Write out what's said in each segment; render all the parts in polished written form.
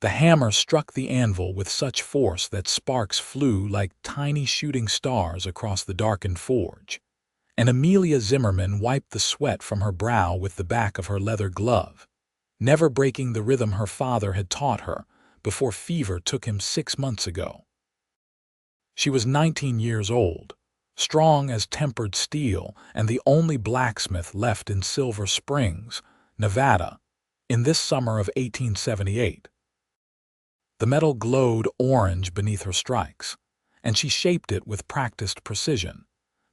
The hammer struck the anvil with such force that sparks flew like tiny shooting stars across the darkened forge, and Amelia Zimmerman wiped the sweat from her brow with the back of her leather glove, never breaking the rhythm her father had taught her before fever took him 6 months ago. She was 19 years old, strong as tempered steel, and the only blacksmith left in Silver Springs, Nevada, in this summer of 1878. The metal glowed orange beneath her strikes, and she shaped it with practiced precision,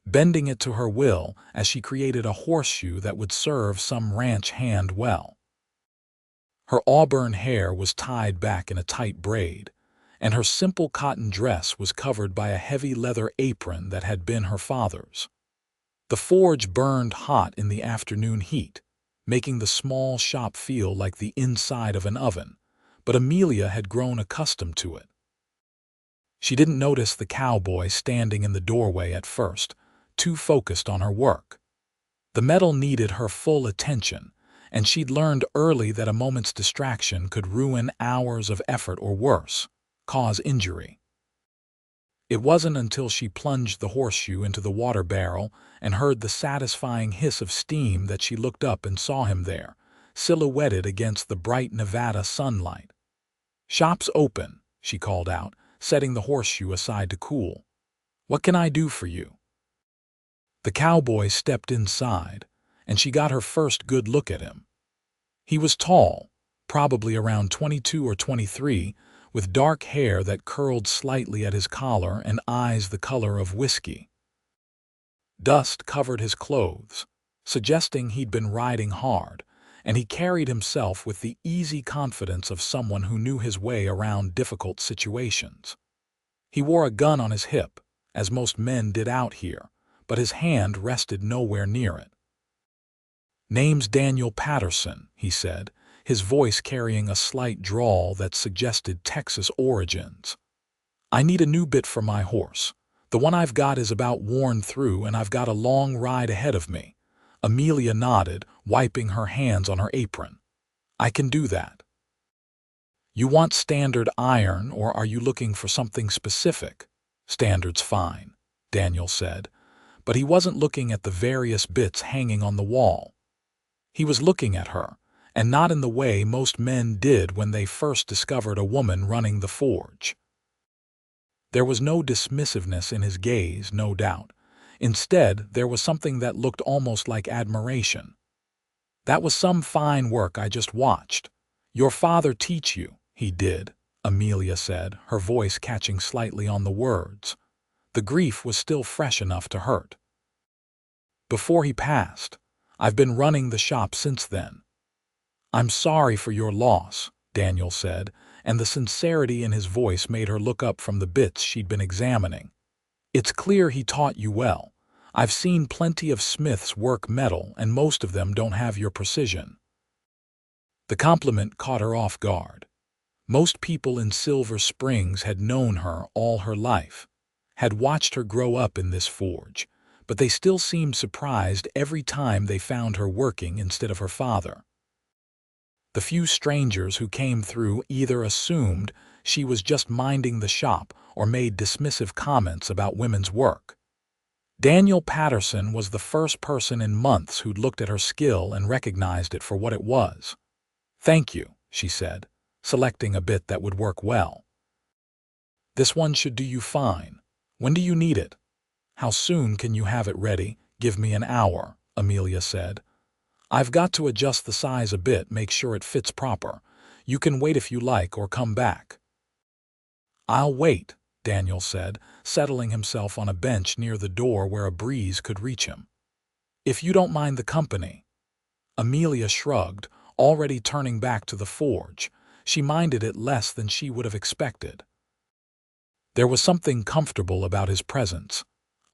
bending it to her will as she created a horseshoe that would serve some ranch hand well. Her auburn hair was tied back in a tight braid, and her simple cotton dress was covered by a heavy leather apron that had been her father's. The forge burned hot in the afternoon heat, making the small shop feel like the inside of an oven, but Amelia had grown accustomed to it. She didn't notice the cowboy standing in the doorway at first, too focused on her work. The metal needed her full attention, and she'd learned early that a moment's distraction could ruin hours of effort or worse, cause injury. It wasn't until she plunged the horseshoe into the water barrel and heard the satisfying hiss of steam that she looked up and saw him there, silhouetted against the bright Nevada sunlight. "Shop's open," she called out, setting the horseshoe aside to cool. "What can I do for you?" The cowboy stepped inside, and she got her first good look at him. He was tall, probably around 22 or 23, with dark hair that curled slightly at his collar and eyes the color of whiskey. Dust covered his clothes, suggesting he'd been riding hard, and he carried himself with the easy confidence of someone who knew his way around difficult situations. He wore a gun on his hip, as most men did out here, but his hand rested nowhere near it. "Name's Daniel Patterson," he said, his voice carrying a slight drawl that suggested Texas origins. "I need a new bit for my horse. The one I've got is about worn through, and I've got a long ride ahead of me." Amelia nodded, wiping her hands on her apron. "I can do that." "You want standard iron, or are you looking for something specific?" "Standard's fine," Daniel said, but he wasn't looking at the various bits hanging on the wall. He was looking at her, and not in the way most men did when they first discovered a woman running the forge. There was no dismissiveness in his gaze, no doubt. Instead, there was something that looked almost like admiration. "That was some fine work I just watched. Your father teach you?" "He did," Amelia said, her voice catching slightly on the words. The grief was still fresh enough to hurt. "Before he passed. I've been running the shop since then." "I'm sorry for your loss," Daniel said, and the sincerity in his voice made her look up from the bits she'd been examining. "It's clear he taught you well. I've seen plenty of smiths work metal, and most of them don't have your precision." The compliment caught her off guard. Most people in Silver Springs had known her all her life, had watched her grow up in this forge, but they still seemed surprised every time they found her working instead of her father. The few strangers who came through either assumed she was just minding the shop or made dismissive comments about women's work. Daniel Patterson was the first person in months who'd looked at her skill and recognized it for what it was. "Thank you," she said, selecting a bit that would work well. "This one should do you fine. When do you need it?" "How soon can you have it ready?" "Give me an hour," Amelia said. "I've got to adjust the size a bit, make sure it fits proper. You can wait if you like or come back." "I'll wait," Daniel said, settling himself on a bench near the door where a breeze could reach him. "If you don't mind the company." Amelia shrugged, already turning back to the forge. She minded it less than she would have expected. There was something comfortable about his presence.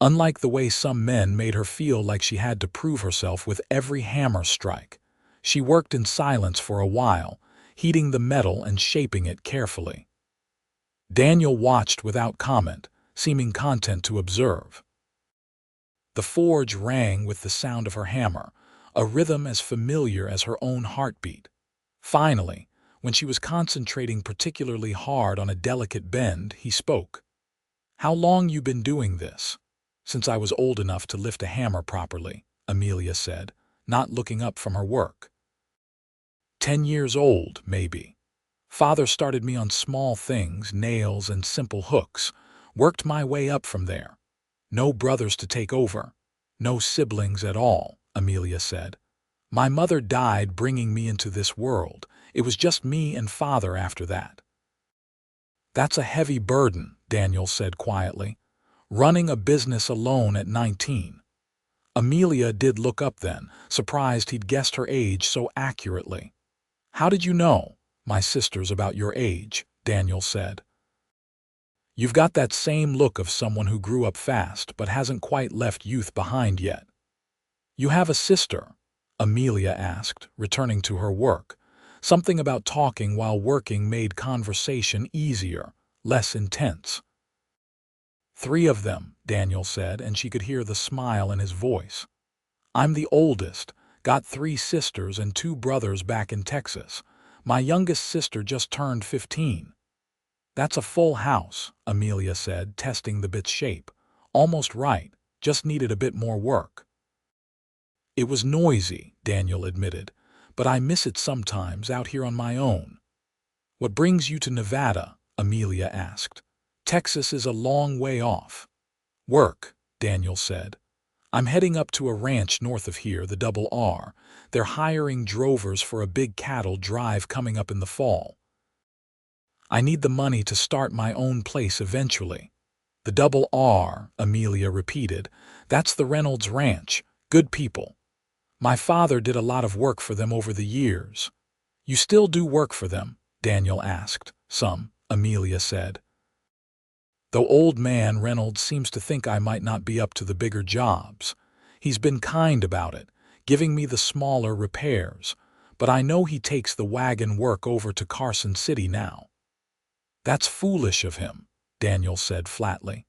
Unlike the way some men made her feel like she had to prove herself with every hammer strike, she worked in silence for a while, heating the metal and shaping it carefully. Daniel watched without comment, seeming content to observe. The forge rang with the sound of her hammer, a rhythm as familiar as her own heartbeat. Finally, When she was concentrating particularly hard on a delicate bend, he spoke. "How long you been doing this?" "Since I was old enough to lift a hammer properly," Amelia said, not looking up from her work. 10 years old, maybe. Father started me on small things, nails and simple hooks. Worked my way up from there. No brothers to take over. No siblings at all, Amelia said. My mother died bringing me into this world. It was just me and Father after that. That's a heavy burden, Daniel said quietly. Running a business alone at 19. Amelia did look up then, surprised he'd guessed her age so accurately. How did you know? My sister's about your age, Daniel said. You've got that same look of someone who grew up fast but hasn't quite left youth behind yet. You have a sister? Amelia asked, returning to her work. Something about talking while working made conversation easier, less intense. 3 of them, Daniel said, and she could hear the smile in his voice. I'm the oldest, got 3 sisters and 2 brothers back in Texas. My youngest sister just turned 15. That's a full house, Amelia said, testing the bit's shape. Almost right, just needed a bit more work. It was noisy, Daniel admitted, but I miss it sometimes out here on my own. What brings you to Nevada? Amelia asked. Texas is a long way off. Work, Daniel said. I'm heading up to a ranch north of here, the Double R. They're hiring drovers for a big cattle drive coming up in the fall. I need the money to start my own place eventually. The Double R, Amelia repeated. That's the Reynolds Ranch. Good people. My father did a lot of work for them over the years. You still do work for them? Daniel asked. Some, Amelia said. Though old man Reynolds seems to think I might not be up to the bigger jobs. He's been kind about it, giving me the smaller repairs, but I know he takes the wagon work over to Carson City now. That's foolish of him, Daniel said flatly.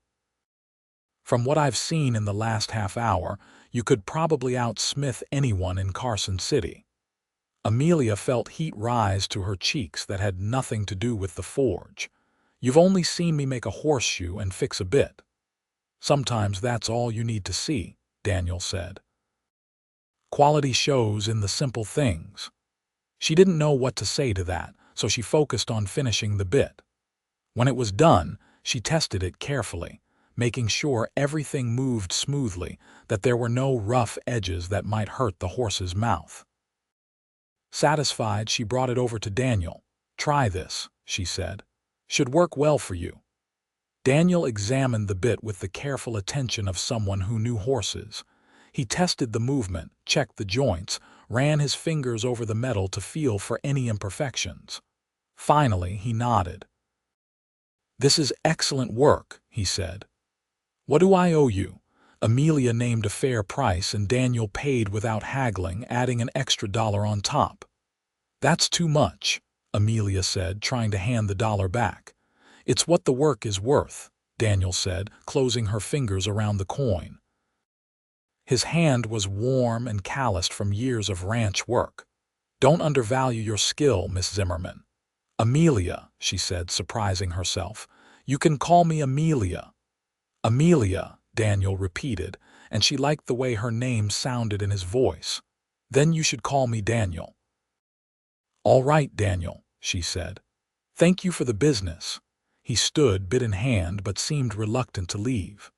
From what I've seen in the last half hour, you could probably outsmith anyone in Carson City. Amelia felt heat rise to her cheeks that had nothing to do with the forge. You've only seen me make a horseshoe and fix a bit. Sometimes that's all you need to see, Daniel said. Quality shows in the simple things. She didn't know what to say to that, so she focused on finishing the bit. When it was done, she tested it carefully, making sure everything moved smoothly, that there were no rough edges that might hurt the horse's mouth. Satisfied, she brought it over to Daniel. Try this, she said. Should work well for you. Daniel examined the bit with the careful attention of someone who knew horses. He tested the movement, checked the joints, ran his fingers over the metal to feel for any imperfections. Finally, he nodded. This is excellent work, he said. What do I owe you? Amelia named a fair price and Daniel paid without haggling, adding an extra $1 on top. That's too much, Amelia said, trying to hand the $1 back. It's what the work is worth, Daniel said, closing her fingers around the coin. His hand was warm and calloused from years of ranch work. Don't undervalue your skill, Miss Zimmerman. Amelia, she said, surprising herself. You can call me Amelia. Amelia, Daniel repeated, and she liked the way her name sounded in his voice. Then you should call me Daniel. All right, Daniel, she said. Thank you for the business. He stood, bit in hand, but seemed reluctant to leave.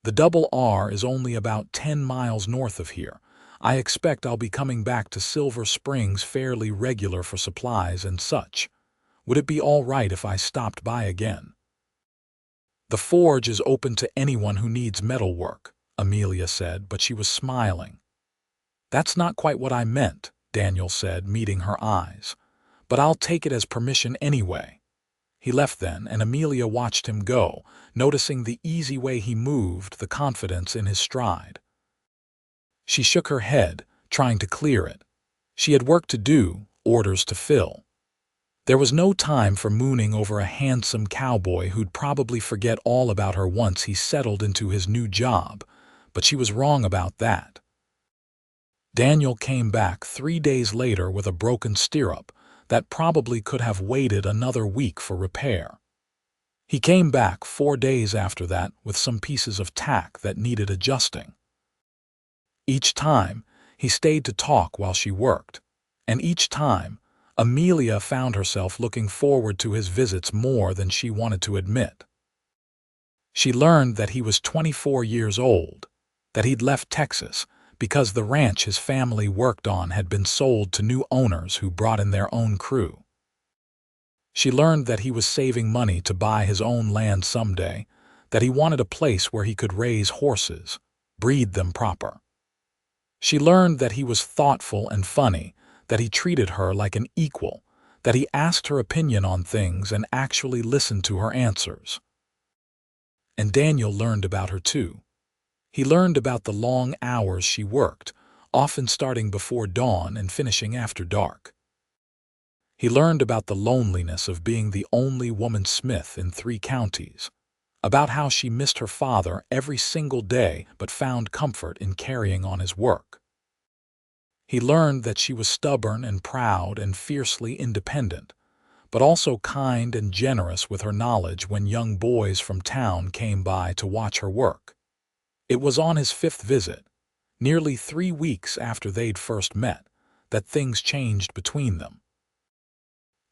The Double R is only about 10 miles north of here. I expect I'll be coming back to Silver Springs fairly regular for supplies and such. Would it be all right if I stopped by again? The forge is open to anyone who needs metalwork, Amelia said, but she was smiling. That's not quite what I meant, Daniel said, meeting her eyes. But I'll take it as permission anyway. He left then, and Amelia watched him go, noticing the easy way he moved, the confidence in his stride. She shook her head, trying to clear it. She had work to do, orders to fill. There was no time for mooning over a handsome cowboy who'd probably forget all about her once he settled into his new job, but she was wrong about that. Daniel came back 3 days later with a broken stirrup, that probably could have waited another week for repair. He came back 4 days after that with some pieces of tack that needed adjusting. Each time, he stayed to talk while she worked, and each time, Amelia found herself looking forward to his visits more than she wanted to admit. She learned that he was 24 years old, that he'd left Texas because the ranch his family worked on had been sold to new owners who brought in their own crew. She learned that he was saving money to buy his own land someday, that he wanted a place where he could raise horses, breed them proper. She learned that he was thoughtful and funny, that he treated her like an equal, that he asked her opinion on things and actually listened to her answers. And Daniel learned about her too. He learned about the long hours she worked, often starting before dawn and finishing after dark. He learned about the loneliness of being the only woman smith in 3 counties, about how she missed her father every single day but found comfort in carrying on his work. He learned that she was stubborn and proud and fiercely independent, but also kind and generous with her knowledge when young boys from town came by to watch her work. It was on his 5th visit, nearly 3 weeks after they'd first met, that things changed between them.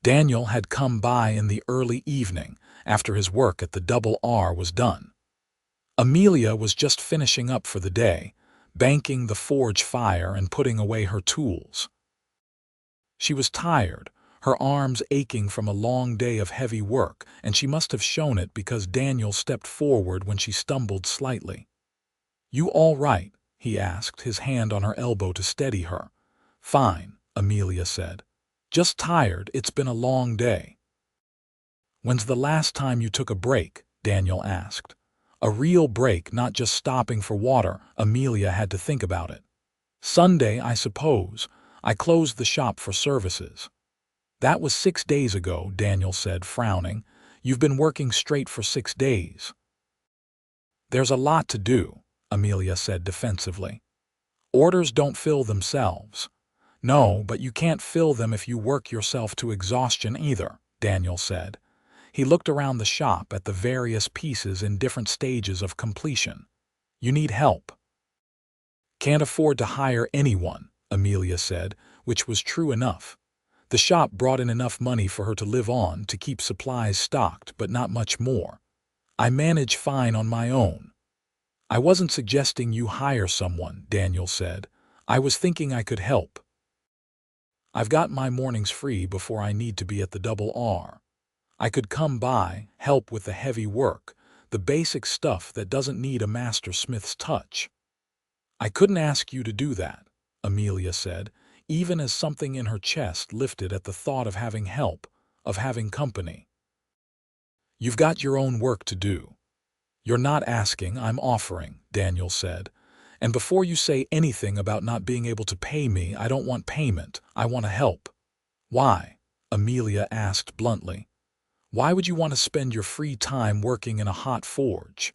Daniel had come by in the early evening after his work at the Double R was done. Amelia was just finishing up for the day, banking the forge fire and putting away her tools. She was tired, her arms aching from a long day of heavy work, and she must have shown it because Daniel stepped forward when she stumbled slightly. "You all right?" he asked, his hand on her elbow to steady her. "Fine," Amelia said. "Just tired, it's been a long day." "When's the last time you took a break?" Daniel asked. A real break, not just stopping for water. Amelia had to think about it. "Sunday, I suppose. I closed the shop for services." "That was 6 days ago," Daniel said, frowning. "You've been working straight for 6 days." "There's a lot to do," Amelia said defensively. "Orders don't fill themselves." "No, but you can't fill them if you work yourself to exhaustion either," Daniel said. He looked around the shop at the various pieces in different stages of completion. "You need help." "Can't afford to hire anyone," Amelia said, which was true enough. The shop brought in enough money for her to live on, to keep supplies stocked, but not much more. "I manage fine on my own." "I wasn't suggesting you hire someone," Daniel said. "I was thinking I could help. I've got my mornings free before I need to be at the Double R. I could come by, help with the heavy work, the basic stuff that doesn't need a master smith's touch." "I couldn't ask you to do that," Amelia said, even as something in her chest lifted at the thought of having help, of having company. "You've got your own work to do." "You're not asking, I'm offering," Daniel said. "And before you say anything about not being able to pay me, I don't want payment, I want to help." "Why?" Amelia asked bluntly. "Why would you want to spend your free time working in a hot forge?"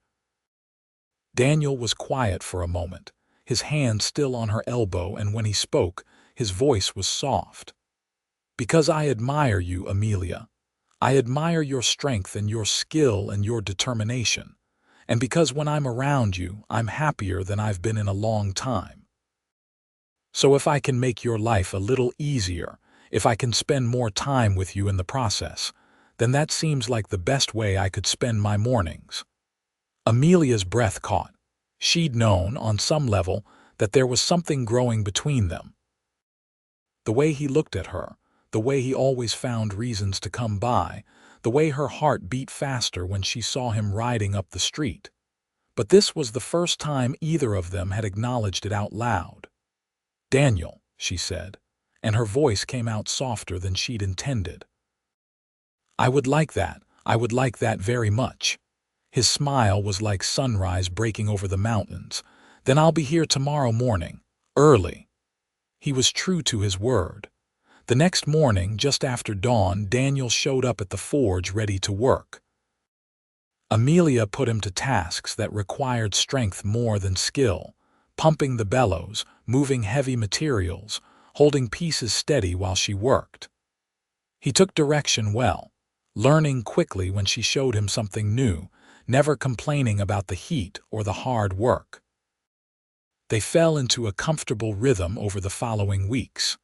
Daniel was quiet for a moment, his hand still on her elbow, and when he spoke, his voice was soft. "Because I admire you, Amelia. I admire your strength and your skill and your determination. And because when I'm around you, I'm happier than I've been in a long time. So if I can make your life a little easier, if I can spend more time with you in the process, then that seems like the best way I could spend my mornings." Amelia's breath caught. She'd known, on some level, that there was something growing between them. The way he looked at her, the way he always found reasons to come by, the way her heart beat faster when she saw him riding up the street. But this was the first time either of them had acknowledged it out loud. "Daniel," she said, and her voice came out softer than she'd intended. I would like that very much." His smile was like sunrise breaking over the mountains. "Then I'll be here tomorrow morning, early." He was true to his word. The next morning, just after dawn, Daniel showed up at the forge ready to work. Amelia put him to tasks that required strength more than skill, pumping the bellows, moving heavy materials, holding pieces steady while she worked. He took direction well, learning quickly when she showed him something new, never complaining about the heat or the hard work. They fell into a comfortable rhythm over the following weeks.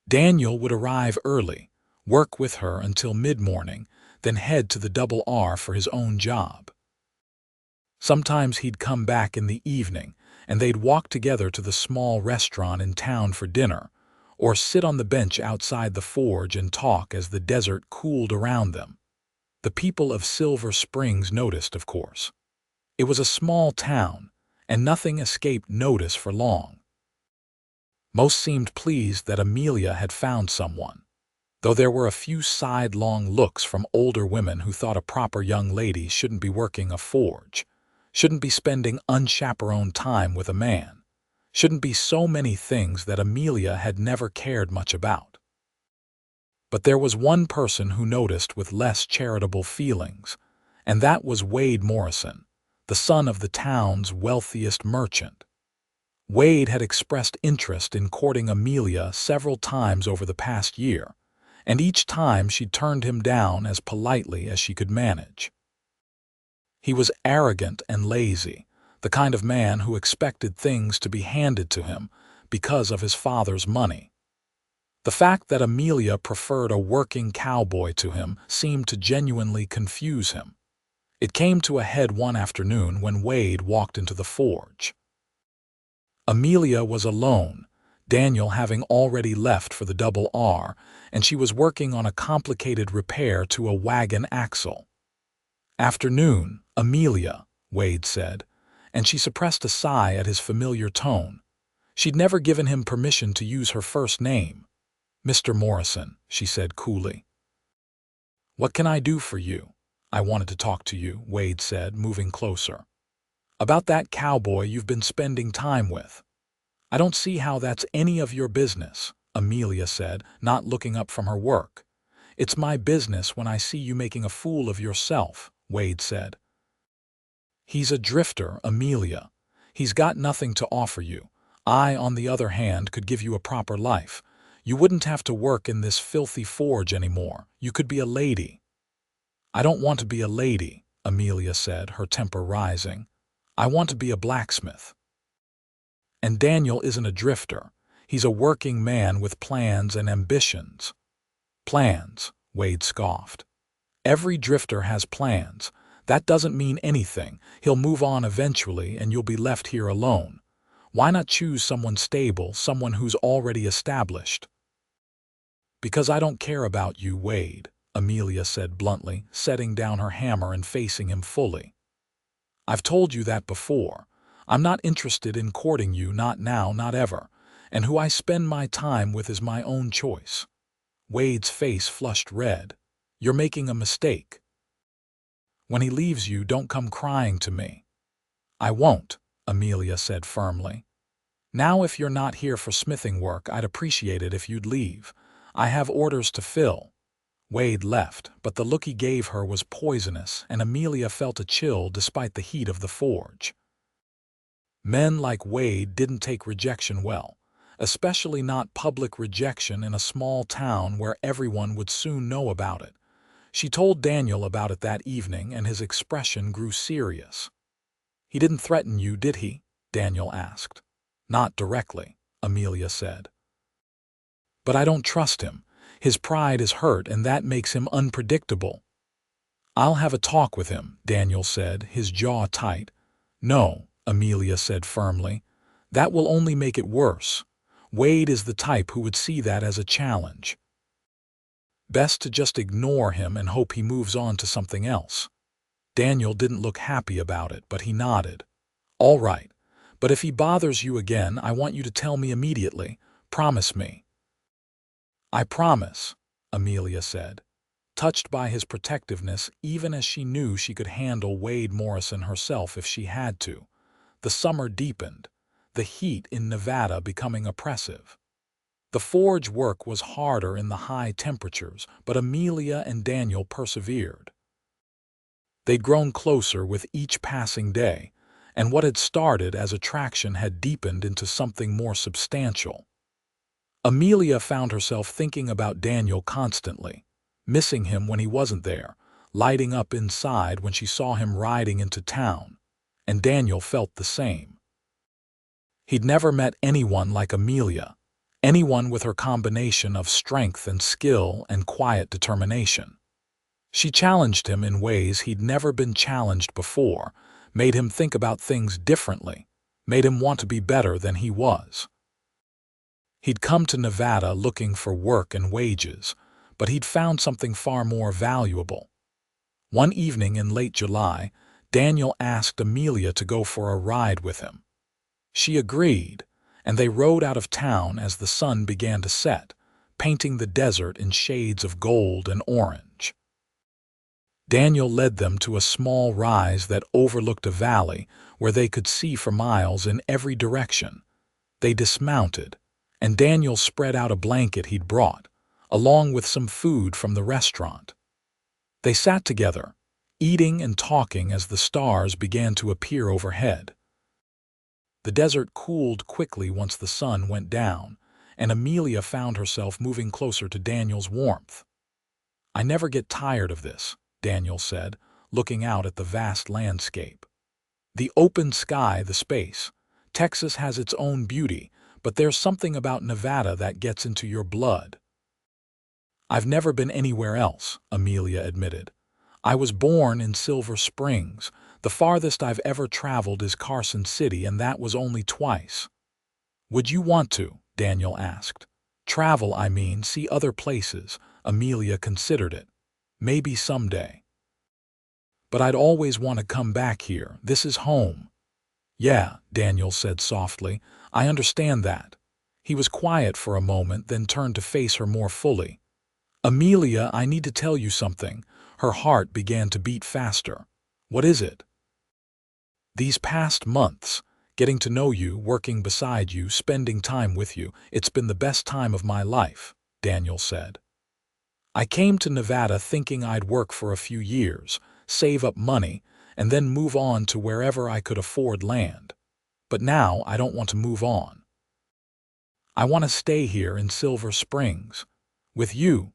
Daniel would arrive early, work with her until mid-morning, then head to the Double R for his own job. Sometimes he'd come back in the evening, and they'd walk together to the small restaurant in town for dinner, or sit on the bench outside the forge and talk as the desert cooled around them. The people of Silver Springs noticed, of course. It was a small town, and nothing escaped notice for long. Most seemed pleased that Amelia had found someone, though there were a few sidelong looks from older women who thought a proper young lady shouldn't be working a forge, shouldn't be spending unchaperoned time with a man, shouldn't be so many things that Amelia had never cared much about. But there was one person who noticed with less charitable feelings, and that was Wade Morrison, the son of the town's wealthiest merchant. Wade had expressed interest in courting Amelia several times over the past year, and each time she turned him down as politely as she could manage. He was arrogant and lazy, the kind of man who expected things to be handed to him because of his father's money. The fact that Amelia preferred a working cowboy to him seemed to genuinely confuse him. It came to a head one afternoon when Wade walked into the forge. Amelia was alone, Daniel having already left for the Double R, and she was working on a complicated repair to a wagon axle. "Afternoon, Amelia," Wade said, and she suppressed a sigh at his familiar tone. She'd never given him permission to use her first name. "Mr. Morrison," she said coolly. "What can I do for you?" "I wanted to talk to you," Wade said, moving closer. "About that cowboy you've been spending time with." "I don't see how that's any of your business," Amelia said, not looking up from her work. "It's my business when I see you making a fool of yourself," Wade said. "He's a drifter, Amelia. He's got nothing to offer you. I, on the other hand, could give you a proper life. You wouldn't have to work in this filthy forge anymore. You could be a lady." "I don't want to be a lady," Amelia said, her temper rising. "I want to be a blacksmith." "And Daniel isn't a drifter. He's a working man with plans and ambitions." "Plans," Wade scoffed. "Every drifter has plans. That doesn't mean anything. He'll move on eventually and you'll be left here alone. Why not choose someone stable, someone who's already established?" "Because I don't care about you, Wade," Amelia said bluntly, setting down her hammer and facing him fully. "I've told you that before. I'm not interested in courting you, not now, not ever, and who I spend my time with is my own choice." Wade's face flushed red. "You're making a mistake. When he leaves you, don't come crying to me." "I won't," Amelia said firmly. "Now if you're not here for smithing work, I'd appreciate it if you'd leave. I have orders to fill." Wade left, but the look he gave her was poisonous, and Amelia felt a chill despite the heat of the forge. Men like Wade didn't take rejection well, especially not public rejection in a small town where everyone would soon know about it. She told Daniel about it that evening, and his expression grew serious. "He didn't threaten you, did he?" Daniel asked. "Not directly," Amelia said. "But I don't trust him. His pride is hurt, and that makes him unpredictable." "I'll have a talk with him," Daniel said, his jaw tight. "No," Amelia said firmly. "That will only make it worse. Wade is the type who would see that as a challenge. Best to just ignore him and hope he moves on to something else." Daniel didn't look happy about it, but he nodded. "All right, but if he bothers you again, I want you to tell me immediately. Promise me." "I promise," Amelia said, touched by his protectiveness even as she knew she could handle Wade Morrison herself if she had to. The summer deepened, the heat in Nevada becoming oppressive. The forge work was harder in the high temperatures, but Amelia and Daniel persevered. They'd grown closer with each passing day, and what had started as attraction had deepened into something more substantial. Amelia found herself thinking about Daniel constantly. missing him when he wasn't there, lighting up inside when she saw him riding into town, and Daniel felt the same. He'd never met anyone like Amelia, anyone with her combination of strength and skill and quiet determination. She challenged him in ways he'd never been challenged before, made him think about things differently, made him want to be better than he was. He'd come to Nevada looking for work and wages, but he'd found something far more valuable. One evening in late July, Daniel asked Amelia to go for a ride with him. She agreed, and they rode out of town as the sun began to set, painting the desert in shades of gold and orange. Daniel led them to a small rise that overlooked a valley where they could see for miles in every direction. They dismounted, and Daniel spread out a blanket he'd brought, along with some food from the restaurant. They sat together, eating and talking as the stars began to appear overhead. The desert cooled quickly once the sun went down, and Amelia found herself moving closer to Daniel's warmth. "I never get tired of this," Daniel said, looking out at the vast landscape. "The open sky, the space. Texas has its own beauty, but there's something about Nevada that gets into your blood." "I've never been anywhere else," Amelia admitted. "I was born in Silver Springs. The farthest I've ever traveled is Carson City, and that was only twice." "Would you want to?" Daniel asked. "Travel, I mean, see other places." Amelia considered it. "Maybe someday." "But I'd always want to come back here. This is home." "Yeah," Daniel said softly. "I understand that." He was quiet for a moment, then turned to face her more fully. "Amelia, I need to tell you something." Her heart began to beat faster. "What is it?" "These past months, getting to know you, working beside you, spending time with you, it's been the best time of my life," Daniel said. "I came to Nevada thinking I'd work for a few years, save up money, and then move on to wherever I could afford land. But now I don't want to move on. I want to stay here in Silver Springs. With you."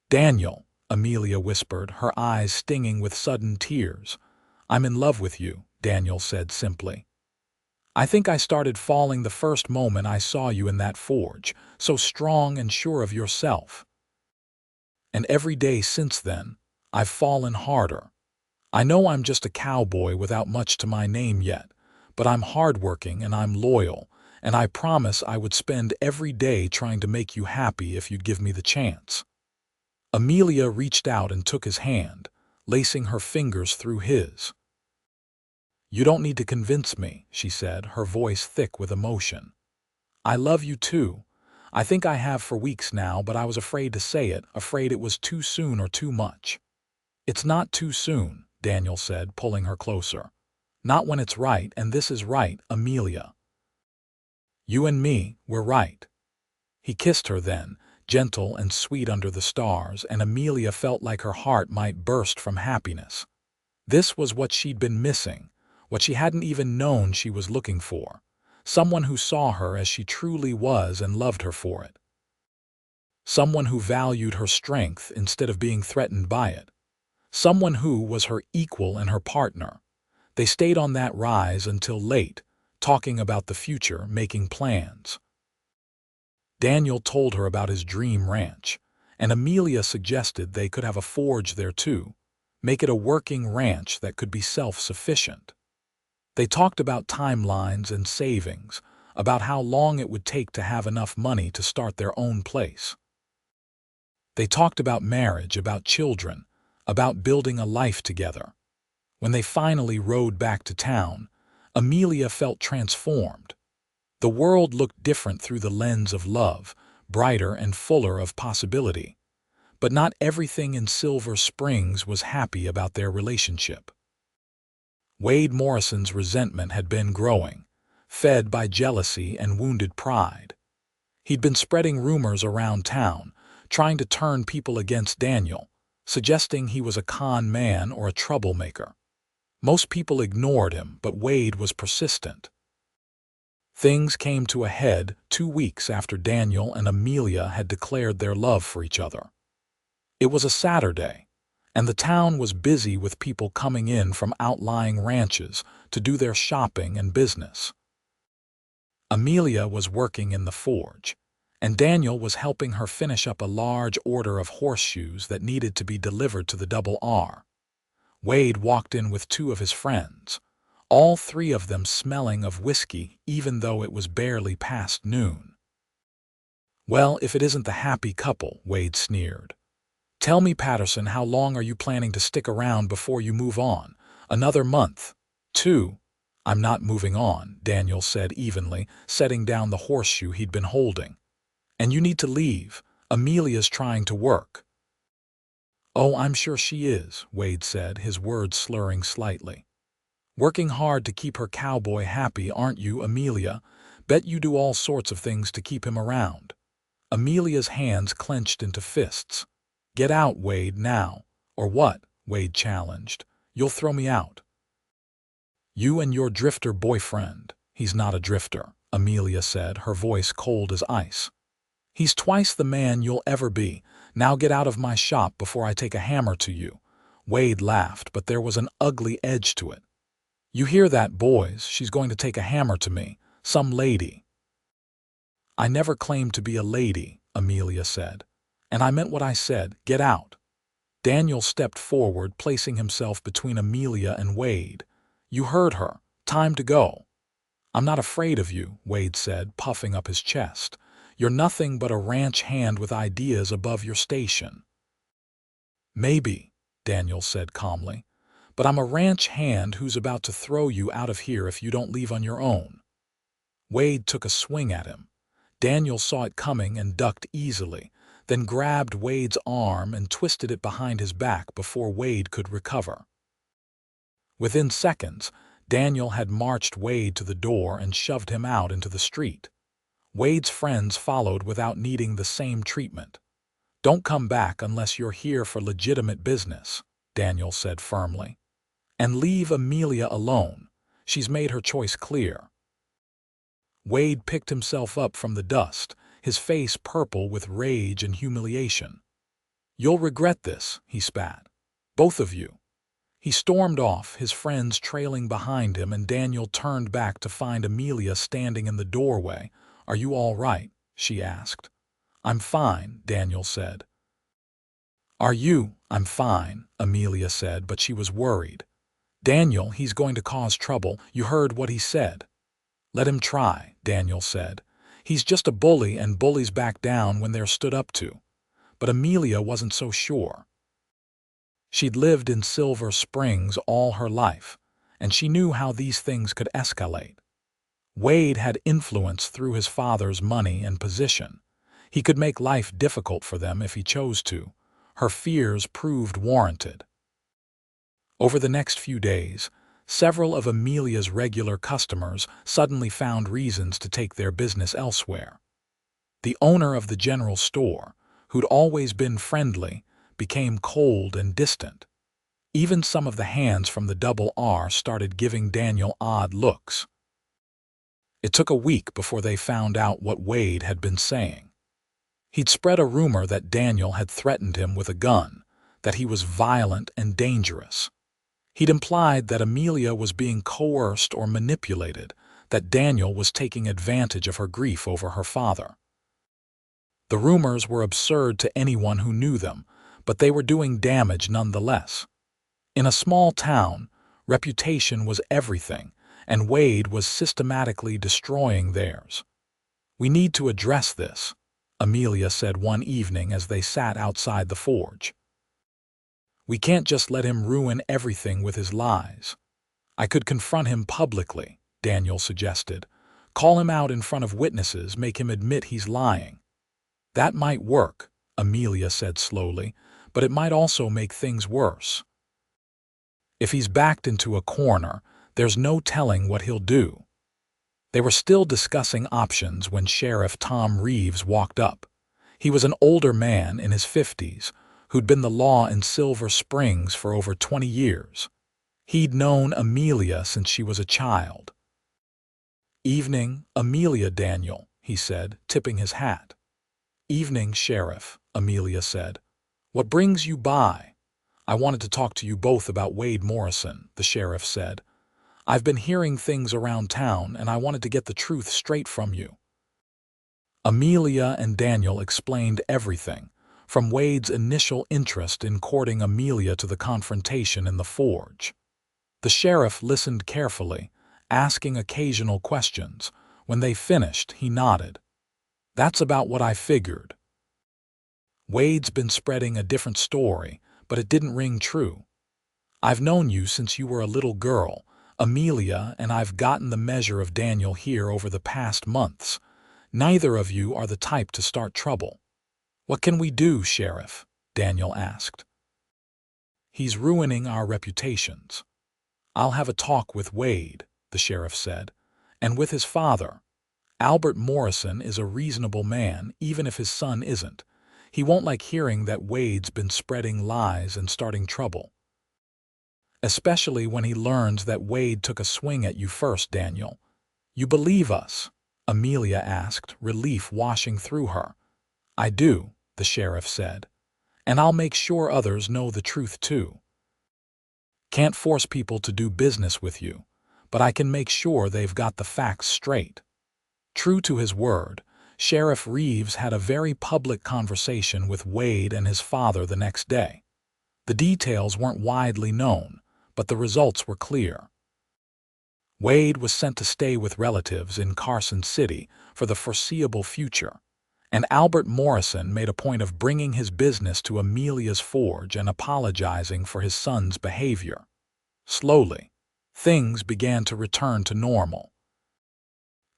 "Daniel," Amelia whispered, her eyes stinging with sudden tears. "I'm in love with you," Daniel said simply. "I think I started falling the first moment I saw you in that forge, so strong and sure of yourself. And every day since then, I've fallen harder. I know I'm just a cowboy without much to my name yet, but I'm hardworking and I'm loyal, and I promise I would spend every day trying to make you happy if you'd give me the chance." Amelia reached out and took his hand, lacing her fingers through his. "You don't need to convince me," she said, her voice thick with emotion. "I love you too. I think I have for weeks now, but I was afraid to say it, afraid it was too soon or too much." "It's not too soon," Daniel said, pulling her closer. "Not when it's right, and this is right, Amelia. You and me, we're right." He kissed her then, gentle and sweet under the stars, and Amelia felt like her heart might burst from happiness. This was what she'd been missing, what she hadn't even known she was looking for. Someone who saw her as she truly was and loved her for it. Someone who valued her strength instead of being threatened by it. Someone who was her equal and her partner. They stayed on that rise until late, talking about the future, making plans. Daniel told her about his dream ranch, and Amelia suggested they could have a forge there too, make it a working ranch that could be self-sufficient. They talked about timelines and savings, about how long it would take to have enough money to start their own place. They talked about marriage, about children, about building a life together. When they finally rode back to town, Amelia felt transformed. The world looked different through the lens of love, brighter and fuller of possibility. But not everything in Silver Springs was happy about their relationship. Wade Morrison's resentment had been growing, fed by jealousy and wounded pride. He'd been spreading rumors around town, trying to turn people against Daniel, suggesting he was a con man or a troublemaker. Most people ignored him, but Wade was persistent. Things came to a head 2 weeks after Daniel and Amelia had declared their love for each other. It was a Saturday, and the town was busy with people coming in from outlying ranches to do their shopping and business. Amelia was working in the forge, and Daniel was helping her finish up a large order of horseshoes that needed to be delivered to the Double R. Wade walked in with two of his friends, all three of them smelling of whiskey even though it was barely past noon. "Well, if it isn't the happy couple," Wade sneered. "Tell me, Patterson, how long are you planning to stick around before you move on? Another month? 2? "I'm not moving on," Daniel said evenly, setting down the horseshoe he'd been holding. "And you need to leave. Amelia's trying to work." "Oh, I'm sure she is," Wade said, his words slurring slightly. "Working hard to keep her cowboy happy, aren't you, Amelia? Bet you do all sorts of things to keep him around." Amelia's hands clenched into fists. "Get out, Wade, now." "Or what?" Wade challenged. "You'll throw me out." "You and your drifter boyfriend." "He's not a drifter," Amelia said, her voice cold as ice. "He's twice the man you'll ever be. Now get out of my shop before I take a hammer to you." Wade laughed, but there was an ugly edge to it. "You hear that, boys? She's going to take a hammer to me. Some lady." "I never claimed to be a lady," Amelia said. "And I meant what I said. Get out." Daniel stepped forward, placing himself between Amelia and Wade. "You heard her. Time to go." "I'm not afraid of you," Wade said, puffing up his chest. "You're nothing but a ranch hand with ideas above your station." "Maybe," Daniel said calmly, "but I'm a ranch hand who's about to throw you out of here if you don't leave on your own." Wade took a swing at him. Daniel saw it coming and ducked easily, then grabbed Wade's arm and twisted it behind his back before Wade could recover. Within seconds, Daniel had marched Wade to the door and shoved him out into the street. Wade's friends followed without needing the same treatment. "Don't come back unless you're here for legitimate business," Daniel said firmly. "And leave Amelia alone. She's made her choice clear." Wade picked himself up from the dust, his face purple with rage and humiliation. "You'll regret this," he spat. "Both of you." He stormed off, his friends trailing behind him, and Daniel turned back to find Amelia standing in the doorway. "Are you all right?" she asked. "I'm fine," Daniel said. "Are you?" "I'm fine," Amelia said, but she was worried. "Daniel, he's going to cause trouble. You heard what he said." "Let him try," Daniel said. "He's just a bully, and bullies back down when they're stood up to." But Amelia wasn't so sure. She'd lived in Silver Springs all her life, and she knew how these things could escalate. Wade had influence through his father's money and position. He could make life difficult for them if he chose to. Her fears proved warranted. Over the next few days, several of Amelia's regular customers suddenly found reasons to take their business elsewhere. The owner of the general store, who'd always been friendly, became cold and distant. Even some of the hands from the Double R started giving Daniel odd looks. It took a week before they found out what Wade had been saying. He'd spread a rumor that Daniel had threatened him with a gun, that he was violent and dangerous. He'd implied that Amelia was being coerced or manipulated, that Daniel was taking advantage of her grief over her father. The rumors were absurd to anyone who knew them, but they were doing damage nonetheless. In a small town, reputation was everything, and Wade was systematically destroying theirs. "We need to address this," Amelia said one evening as they sat outside the forge. "We can't just let him ruin everything with his lies." "I could confront him publicly," Daniel suggested. "Call him out in front of witnesses, make him admit he's lying." "That might work," Amelia said slowly, "but it might also make things worse. If he's backed into a corner, there's no telling what he'll do." They were still discussing options when Sheriff Tom Reeves walked up. He was an older man in his 50s, who'd been the law in Silver Springs for over 20 years. He'd known Amelia since she was a child. "Evening, Amelia Daniel," he said, tipping his hat. "Evening, Sheriff," Amelia said. "What brings you by?" "I wanted to talk to you both about Wade Morrison," the sheriff said. "I've been hearing things around town, and I wanted to get the truth straight from you." Amelia and Daniel explained everything, from Wade's initial interest in courting Amelia to the confrontation in the forge. The sheriff listened carefully, asking occasional questions. When they finished, he nodded. "That's about what I figured. Wade's been spreading a different story, but it didn't ring true. I've known you since you were a little girl, Amelia, and I've gotten the measure of Daniel here over the past months. Neither of you are the type to start trouble." "What can we do, Sheriff?" Daniel asked. "He's ruining our reputations." "I'll have a talk with Wade," the sheriff said, "and with his father. Albert Morrison is a reasonable man, even if his son isn't. He won't like hearing that Wade's been spreading lies and starting trouble. Especially when he learns that Wade took a swing at you first, Daniel." "You believe us?" Amelia asked, relief washing through her. "I do," the sheriff said. "And I'll make sure others know the truth too. Can't force people to do business with you, but I can make sure they've got the facts straight." True to his word, Sheriff Reeves had a very public conversation with Wade and his father the next day. The details weren't widely known, but the results were clear. Wade was sent to stay with relatives in Carson City for the foreseeable future, and Albert Morrison made a point of bringing his business to Amelia's forge and apologizing for his son's behavior. Slowly, things began to return to normal.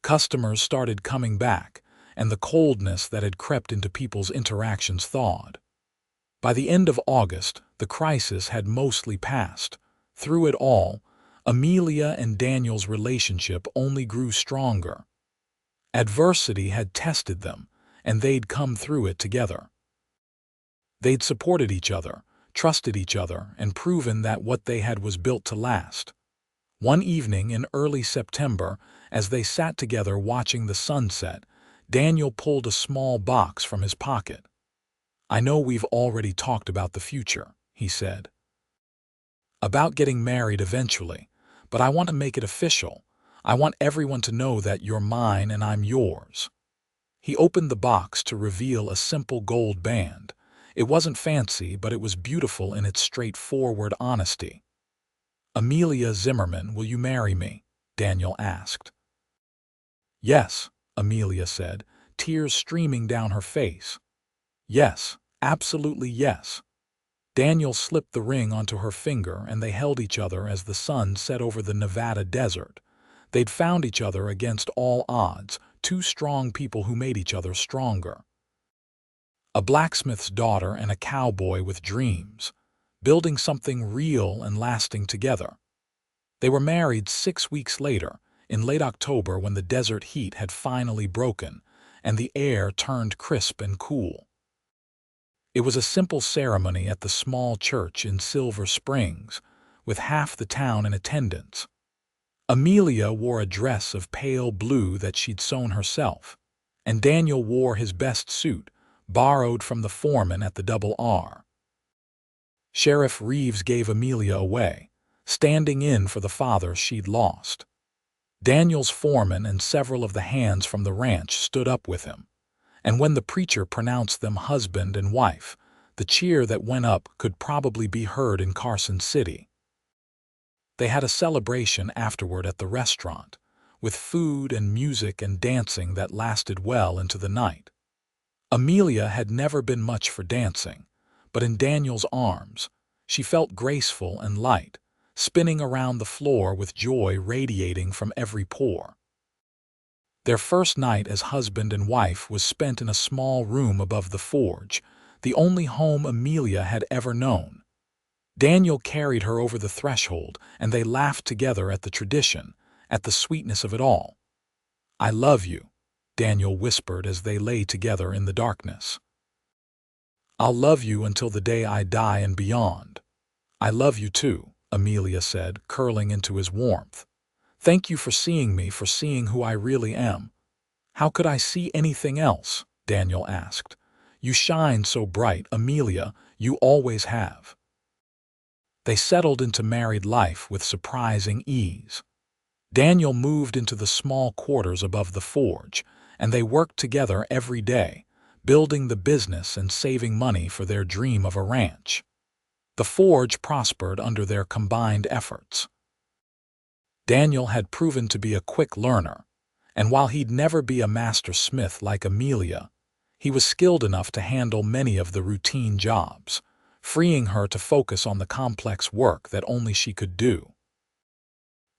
Customers started coming back, and the coldness that had crept into people's interactions thawed. By the end of August, the crisis had mostly passed. Through it all, Amelia and Daniel's relationship only grew stronger. Adversity had tested them, and they'd come through it together. They'd supported each other, trusted each other, and proven that what they had was built to last. One evening in early September, as they sat together watching the sunset, Daniel pulled a small box from his pocket. "I know we've already talked about the future," he said. "About getting married eventually, but I want to make it official. I want everyone to know that you're mine and I'm yours." He opened the box to reveal a simple gold band. It wasn't fancy, but it was beautiful in its straightforward honesty. "Amelia Zimmerman, will you marry me?" Daniel asked. "Yes," Amelia said, tears streaming down her face. "Yes, absolutely yes." Daniel slipped the ring onto her finger, and they held each other as the sun set over the Nevada desert. They'd found each other against all odds, two strong people who made each other stronger. A blacksmith's daughter and a cowboy with dreams, building something real and lasting together. They were married 6 weeks later, in late October, when the desert heat had finally broken and the air turned crisp and cool. It was a simple ceremony at the small church in Silver Springs, with half the town in attendance. Amelia wore a dress of pale blue that she'd sewn herself, and Daniel wore his best suit, borrowed from the foreman at the Double R. Sheriff Reeves gave Amelia away, standing in for the father she'd lost. Daniel's foreman and several of the hands from the ranch stood up with him, and when the preacher pronounced them husband and wife, the cheer that went up could probably be heard in Carson City. They had a celebration afterward at the restaurant, with food and music and dancing that lasted well into the night. Amelia had never been much for dancing, but in Daniel's arms, she felt graceful and light, spinning around the floor with joy radiating from every pore. Their first night as husband and wife was spent in a small room above the forge, the only home Amelia had ever known. Daniel carried her over the threshold, and they laughed together at the tradition, at the sweetness of it all. "I love you," Daniel whispered as they lay together in the darkness. "I'll love you until the day I die and beyond." "I love you too," Amelia said, curling into his warmth. "Thank you for seeing me, for seeing who I really am." "How could I see anything else?" Daniel asked. "You shine so bright, Amelia. You always have." They settled into married life with surprising ease. Daniel moved into the small quarters above the forge, and they worked together every day, building the business and saving money for their dream of a ranch. The forge prospered under their combined efforts. Daniel had proven to be a quick learner, and while he'd never be a master smith like Amelia, he was skilled enough to handle many of the routine jobs, freeing her to focus on the complex work that only she could do.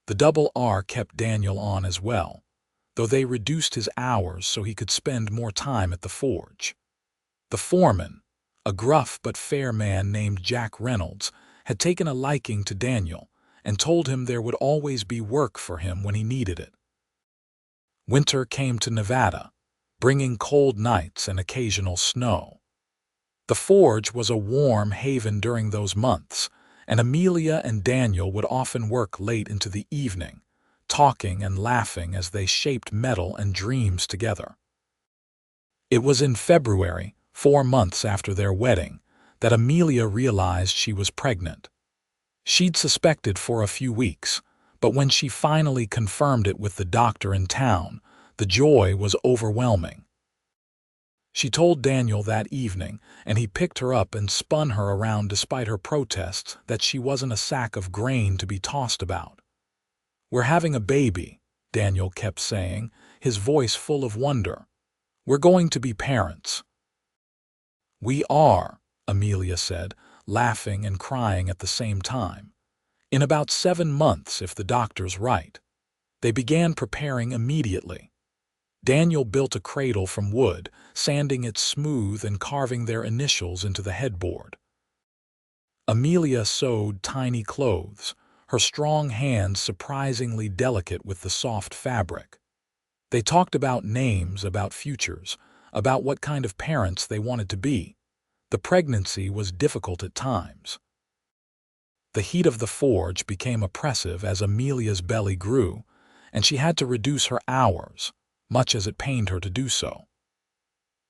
The double R kept Daniel on as well, though they reduced his hours so he could spend more time at the forge. The foreman, a gruff but fair man named Jack Reynolds, had taken a liking to Daniel and told him there would always be work for him when he needed it. Winter came to Nevada, bringing cold nights and occasional snow. The forge was a warm haven during those months, and Amelia and Daniel would often work late into the evening, talking and laughing as they shaped metal and dreams together. It was in February, 4 months after their wedding, that Amelia realized she was pregnant. She'd suspected for a few weeks, but when she finally confirmed it with the doctor in town, the joy was overwhelming. She told Daniel that evening, and he picked her up and spun her around despite her protests that she wasn't a sack of grain to be tossed about. "We're having a baby," Daniel kept saying, his voice full of wonder. "We're going to be parents." "We are," Amelia said, laughing and crying at the same time. "In about 7 months, if the doctor's right." They began preparing immediately. Daniel built a cradle from wood, sanding it smooth and carving their initials into the headboard. Amelia sewed tiny clothes, her strong hands surprisingly delicate with the soft fabric. They talked about names, about futures, about what kind of parents they wanted to be. The pregnancy was difficult at times. The heat of the forge became oppressive as Amelia's belly grew, and she had to reduce her hours, much as it pained her to do so.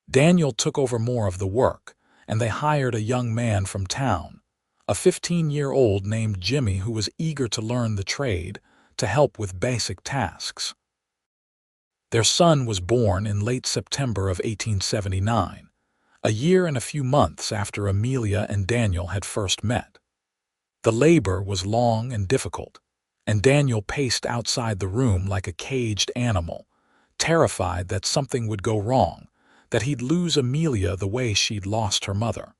Daniel took over more of the work, and they hired a young man from town, a 15-year-old named Jimmy who was eager to learn the trade, to help with basic tasks. Their son was born in late September of 1879, a year and a few months after Amelia and Daniel had first met. The labor was long and difficult, and Daniel paced outside the room like a caged animal, terrified that something would go wrong, that he'd lose Amelia the way she'd lost her mother.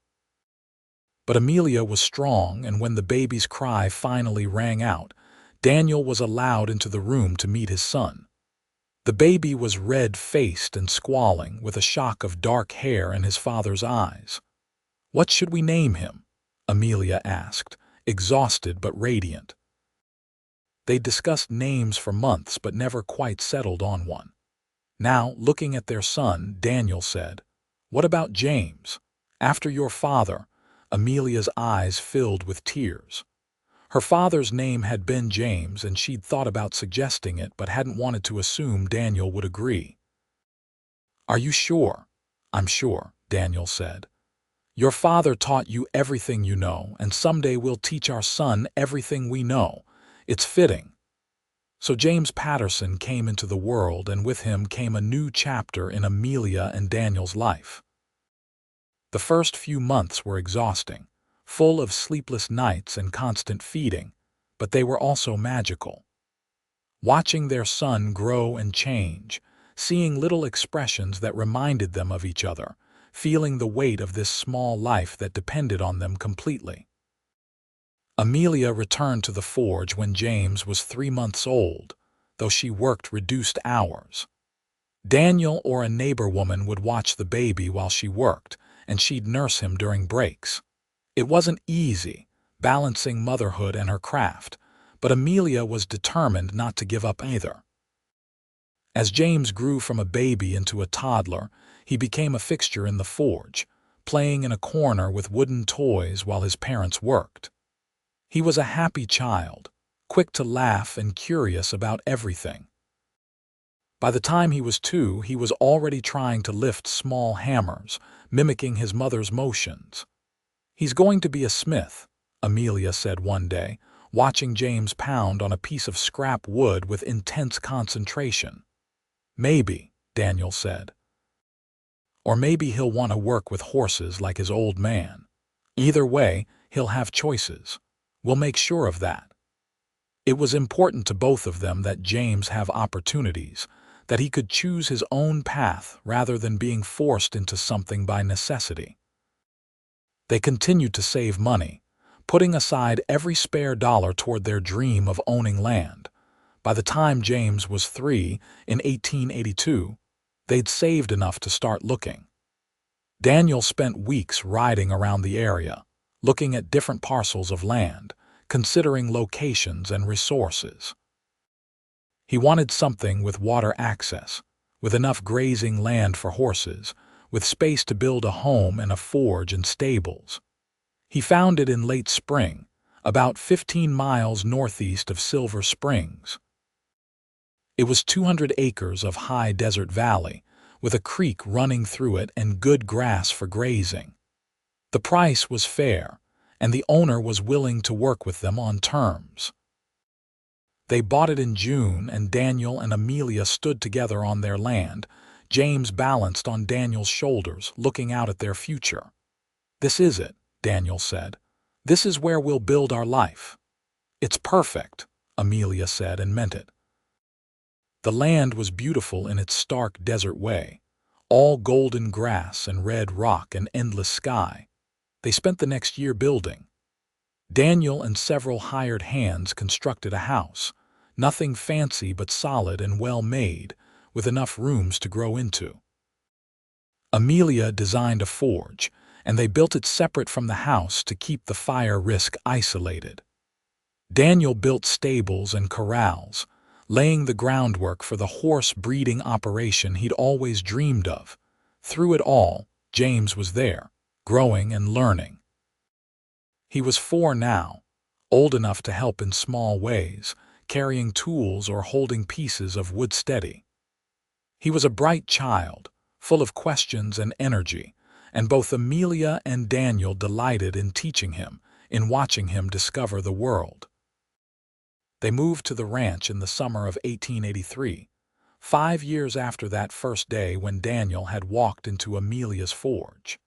But Amelia was strong, and when the baby's cry finally rang out, Daniel was allowed into the room to meet his son. The baby was red-faced and squalling, with a shock of dark hair in his father's eyes. "What should we name him?" Amelia asked, exhausted but radiant. They discussed names for months but never quite settled on one. Now, looking at their son, Daniel said, "What about James? After your father?" Amelia's eyes filled with tears. Her father's name had been James, and she'd thought about suggesting it but hadn't wanted to assume Daniel would agree. "Are you sure?" "I'm sure," Daniel said. "Your father taught you everything you know, and someday we'll teach our son everything we know. It's fitting." So James Patterson came into the world, and with him came a new chapter in Amelia and Daniel's life. The first few months were exhausting, full of sleepless nights and constant feeding, but they were also magical. Watching their son grow and change, seeing little expressions that reminded them of each other, feeling the weight of this small life that depended on them completely. Amelia returned to the forge when James was 3 months old, though she worked reduced hours. Daniel or a neighbor woman would watch the baby while she worked, and she'd nurse him during breaks. It wasn't easy, balancing motherhood and her craft, but Amelia was determined not to give up either. As James grew from a baby into a toddler, he became a fixture in the forge, playing in a corner with wooden toys while his parents worked. He was a happy child, quick to laugh and curious about everything. By the time he was 2, he was already trying to lift small hammers, mimicking his mother's motions. "He's going to be a smith," Amelia said one day, watching James pound on a piece of scrap wood with intense concentration. "Maybe," Daniel said. "Or maybe he'll want to work with horses like his old man. Either way, he'll have choices. We'll make sure of that." It was important to both of them that James have opportunities, that he could choose his own path rather than being forced into something by necessity. They continued to save money, putting aside every spare dollar toward their dream of owning land. By the time James was 3, in 1882, they'd saved enough to start looking. Daniel spent weeks riding around the area, looking at different parcels of land, considering locations and resources. He wanted something with water access, with enough grazing land for horses, with space to build a home and a forge and stables. He found it in late spring, about 15 miles northeast of Silver Springs. It was 200 acres of high desert valley, with a creek running through it and good grass for grazing. The price was fair, and the owner was willing to work with them on terms. They bought it in June, and Daniel and Amelia stood together on their land, James balanced on Daniel's shoulders, looking out at their future. "This is it," Daniel said. "This is where we'll build our life." "It's perfect," Amelia said, and meant it. The land was beautiful in its stark desert way, all golden grass and red rock and endless sky. They spent the next year building. Daniel and several hired hands constructed a house, nothing fancy but solid and well made, with enough rooms to grow into. Amelia designed a forge, and they built it separate from the house to keep the fire risk isolated. Daniel built stables and corrals, laying the groundwork for the horse breeding operation he'd always dreamed of. Through it all, James was there, growing and learning. He was 4 now, old enough to help in small ways, carrying tools or holding pieces of wood steady. He was a bright child, full of questions and energy, and both Amelia and Daniel delighted in teaching him, in watching him discover the world. They moved to the ranch in the summer of 1883, 5 years after that first day when Daniel had walked into Amelia's forge.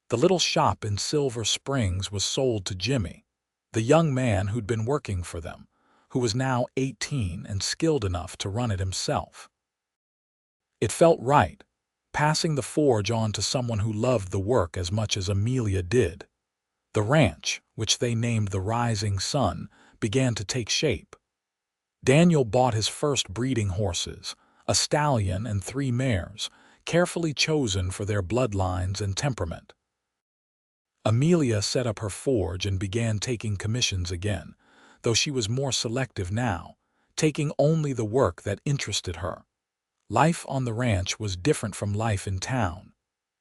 The little shop in Silver Springs was sold to Jimmy, the young man who'd been working for them, who was now 18 and skilled enough to run it himself. It felt right, passing the forge on to someone who loved the work as much as Amelia did. The ranch, which they named the Rising Sun, began to take shape. Daniel bought his first breeding horses, a stallion and 3 mares, carefully chosen for their bloodlines and temperament. Amelia set up her forge and began taking commissions again, though she was more selective now, taking only the work that interested her. Life on the ranch was different from life in town.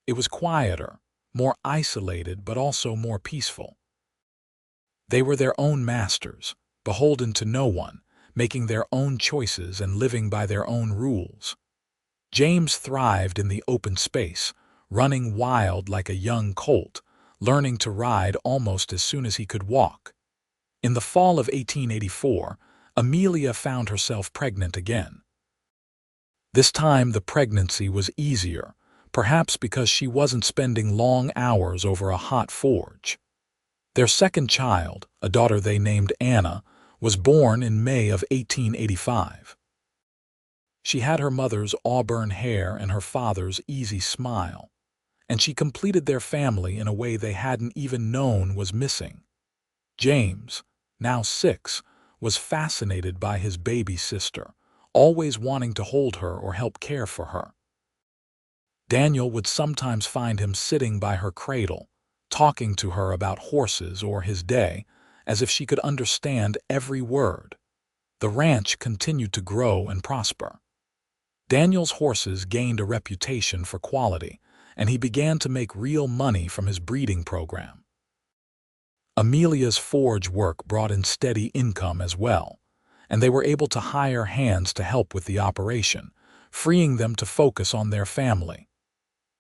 It was quieter, more isolated, but also more peaceful. They were their own masters, beholden to no one, making their own choices and living by their own rules. James thrived in the open space, running wild like a young colt, learning to ride almost as soon as he could walk. In the fall of 1884, Amelia found herself pregnant again. This time the pregnancy was easier, perhaps because she wasn't spending long hours over a hot forge. Their second child, a daughter they named Anna, was born in May of 1885. She had her mother's auburn hair and her father's easy smile, and she completed their family in a way they hadn't even known was missing. James, now 6, was fascinated by his baby sister, always wanting to hold her or help care for her. Daniel would sometimes find him sitting by her cradle, talking to her about horses or his day, as if she could understand every word. The ranch continued to grow and prosper. Daniel's horses gained a reputation for quality, and he began to make real money from his breeding program. Amelia's forge work brought in steady income as well, and they were able to hire hands to help with the operation, freeing them to focus on their family.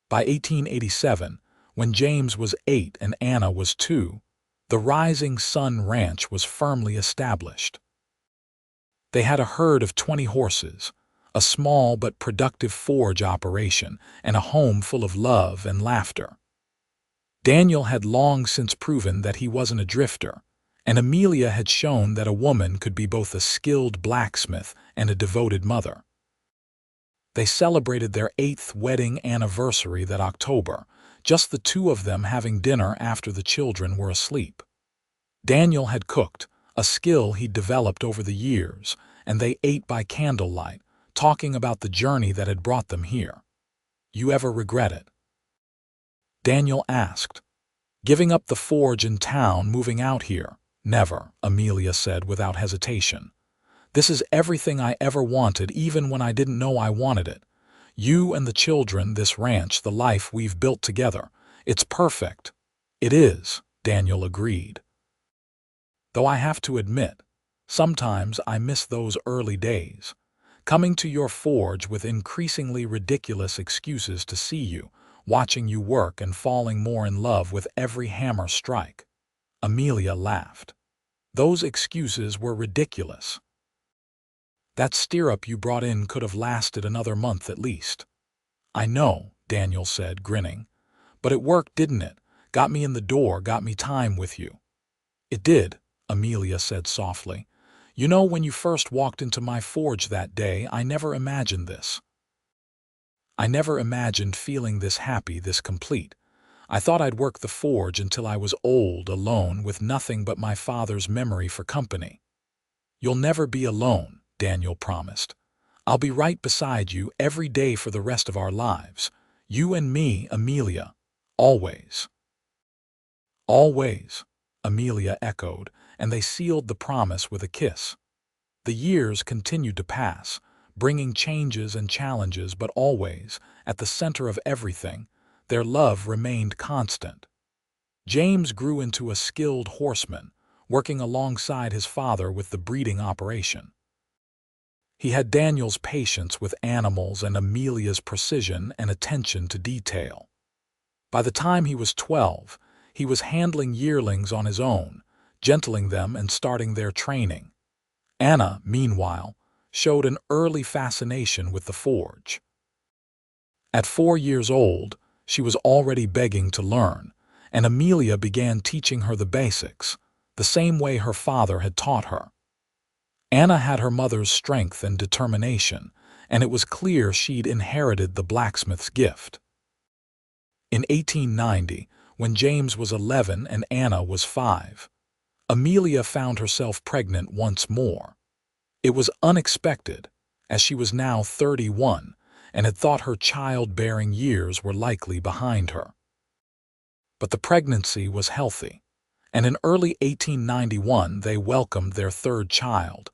By 1887, When James was 8 and Anna was 2, the Rising Sun Ranch was firmly established. They had a herd of 20 horses, a small but productive forge operation, and a home full of love and laughter. Daniel had long since proven that he wasn't a drifter, and Amelia had shown that a woman could be both a skilled blacksmith and a devoted mother. They celebrated their 8th wedding anniversary that October, just the two of them having dinner after the children were asleep. Daniel had cooked, a skill he'd developed over the years, and they ate by candlelight, talking about the journey that had brought them here. "You ever regret it?" Daniel asked. "Giving up the forge in town, moving out here?" "Never," Amelia said without hesitation. "This is everything I ever wanted, even when I didn't know I wanted it. You and the children, this ranch, the life we've built together. It's perfect." "It is," Daniel agreed. "Though I have to admit, sometimes I miss those early days. Coming to your forge with increasingly ridiculous excuses to see you, watching you work and falling more in love with every hammer strike." Amelia laughed. "Those excuses were ridiculous. That stirrup you brought in could have lasted another month at least." "I know," Daniel said, grinning. "But it worked, didn't it? Got me in the door, got me time with you." "It did," Amelia said softly. "You know, when you first walked into my forge that day, I never imagined this. I never imagined feeling this happy, this complete. I thought I'd work the forge until I was old, alone, with nothing but my father's memory for company." "You'll never be alone," Daniel promised. "I'll be right beside you every day for the rest of our lives. You and me, Amelia. Always." "Always," Amelia echoed, and they sealed the promise with a kiss. The years continued to pass, bringing changes and challenges, but always, at the center of everything, their love remained constant. James grew into a skilled horseman, working alongside his father with the breeding operation. He had Daniel's patience with animals and Amelia's precision and attention to detail. By the time he was 12, he was handling yearlings on his own, gentling them and starting their training. Anna, meanwhile, showed an early fascination with the forge. At 4 years old, she was already begging to learn, and Amelia began teaching her the basics, the same way her father had taught her. Anna had her mother's strength and determination, and it was clear she'd inherited the blacksmith's gift. In 1890, when James was 11 and Anna was 5, Amelia found herself pregnant once more. It was unexpected, as she was now 31 and had thought her childbearing years were likely behind her. But the pregnancy was healthy, and in early 1891 they welcomed their 3rd child,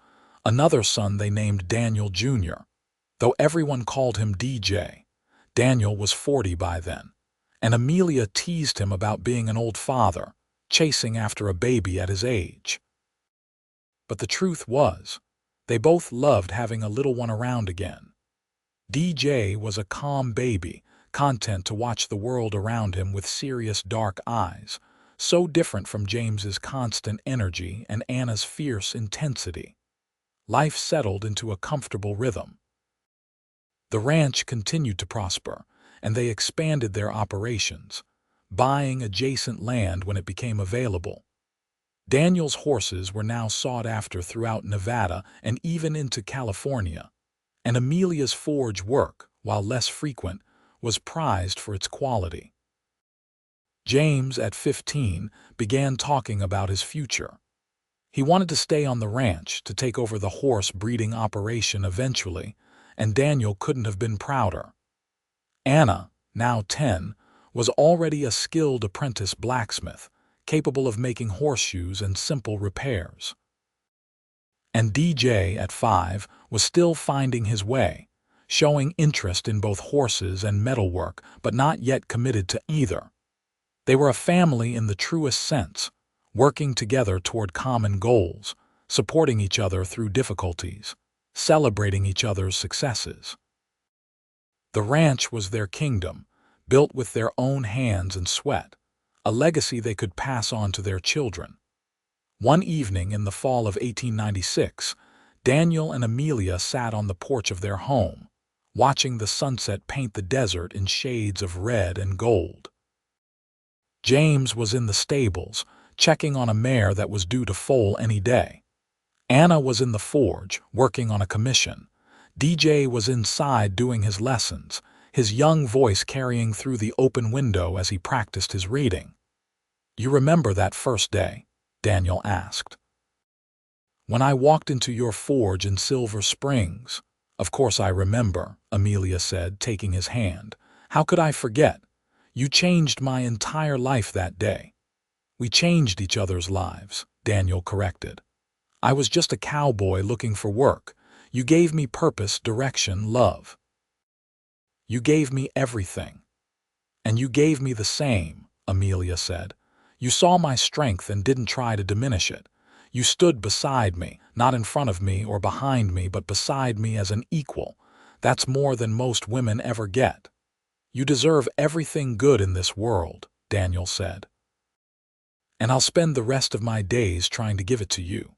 another son they named Daniel Jr. Though everyone called him DJ, Daniel was 40 by then, and Amelia teased him about being an old father, chasing after a baby at his age. But the truth was, they both loved having a little one around again. DJ was a calm baby, content to watch the world around him with serious dark eyes, so different from James's constant energy and Anna's fierce intensity. Life settled into a comfortable rhythm. The ranch continued to prosper, and they expanded their operations, buying adjacent land when it became available. Daniel's horses were now sought after throughout Nevada and even into California, and Amelia's forge work, while less frequent, was prized for its quality. James, at 15, began talking about his future. He wanted to stay on the ranch, to take over the horse breeding operation eventually, and Daniel couldn't have been prouder. Anna, now 10, was already a skilled apprentice blacksmith, capable of making horseshoes and simple repairs. And DJ, at 5, was still finding his way, showing interest in both horses and metalwork, but not yet committed to either. They were a family in the truest sense, working together toward common goals, supporting each other through difficulties, celebrating each other's successes. The ranch was their kingdom, built with their own hands and sweat, a legacy they could pass on to their children. One evening in the fall of 1896, Daniel and Amelia sat on the porch of their home, watching the sunset paint the desert in shades of red and gold. James was in the stables, checking on a mare that was due to foal any day. Anna was in the forge, working on a commission. DJ was inside doing his lessons, his young voice carrying through the open window as he practiced his reading. "You remember that first day?" Daniel asked. "When I walked into your forge in Silver Springs." "Of course I remember," Amelia said, taking his hand. "How could I forget? You changed my entire life that day." "We changed each other's lives," Daniel corrected. "I was just a cowboy looking for work. You gave me purpose, direction, love. You gave me everything." "And you gave me the same," Amelia said. "You saw my strength and didn't try to diminish it. You stood beside me, not in front of me or behind me, but beside me as an equal. That's more than most women ever get." "You deserve everything good in this world," Daniel said. "And I'll spend the rest of my days trying to give it to you."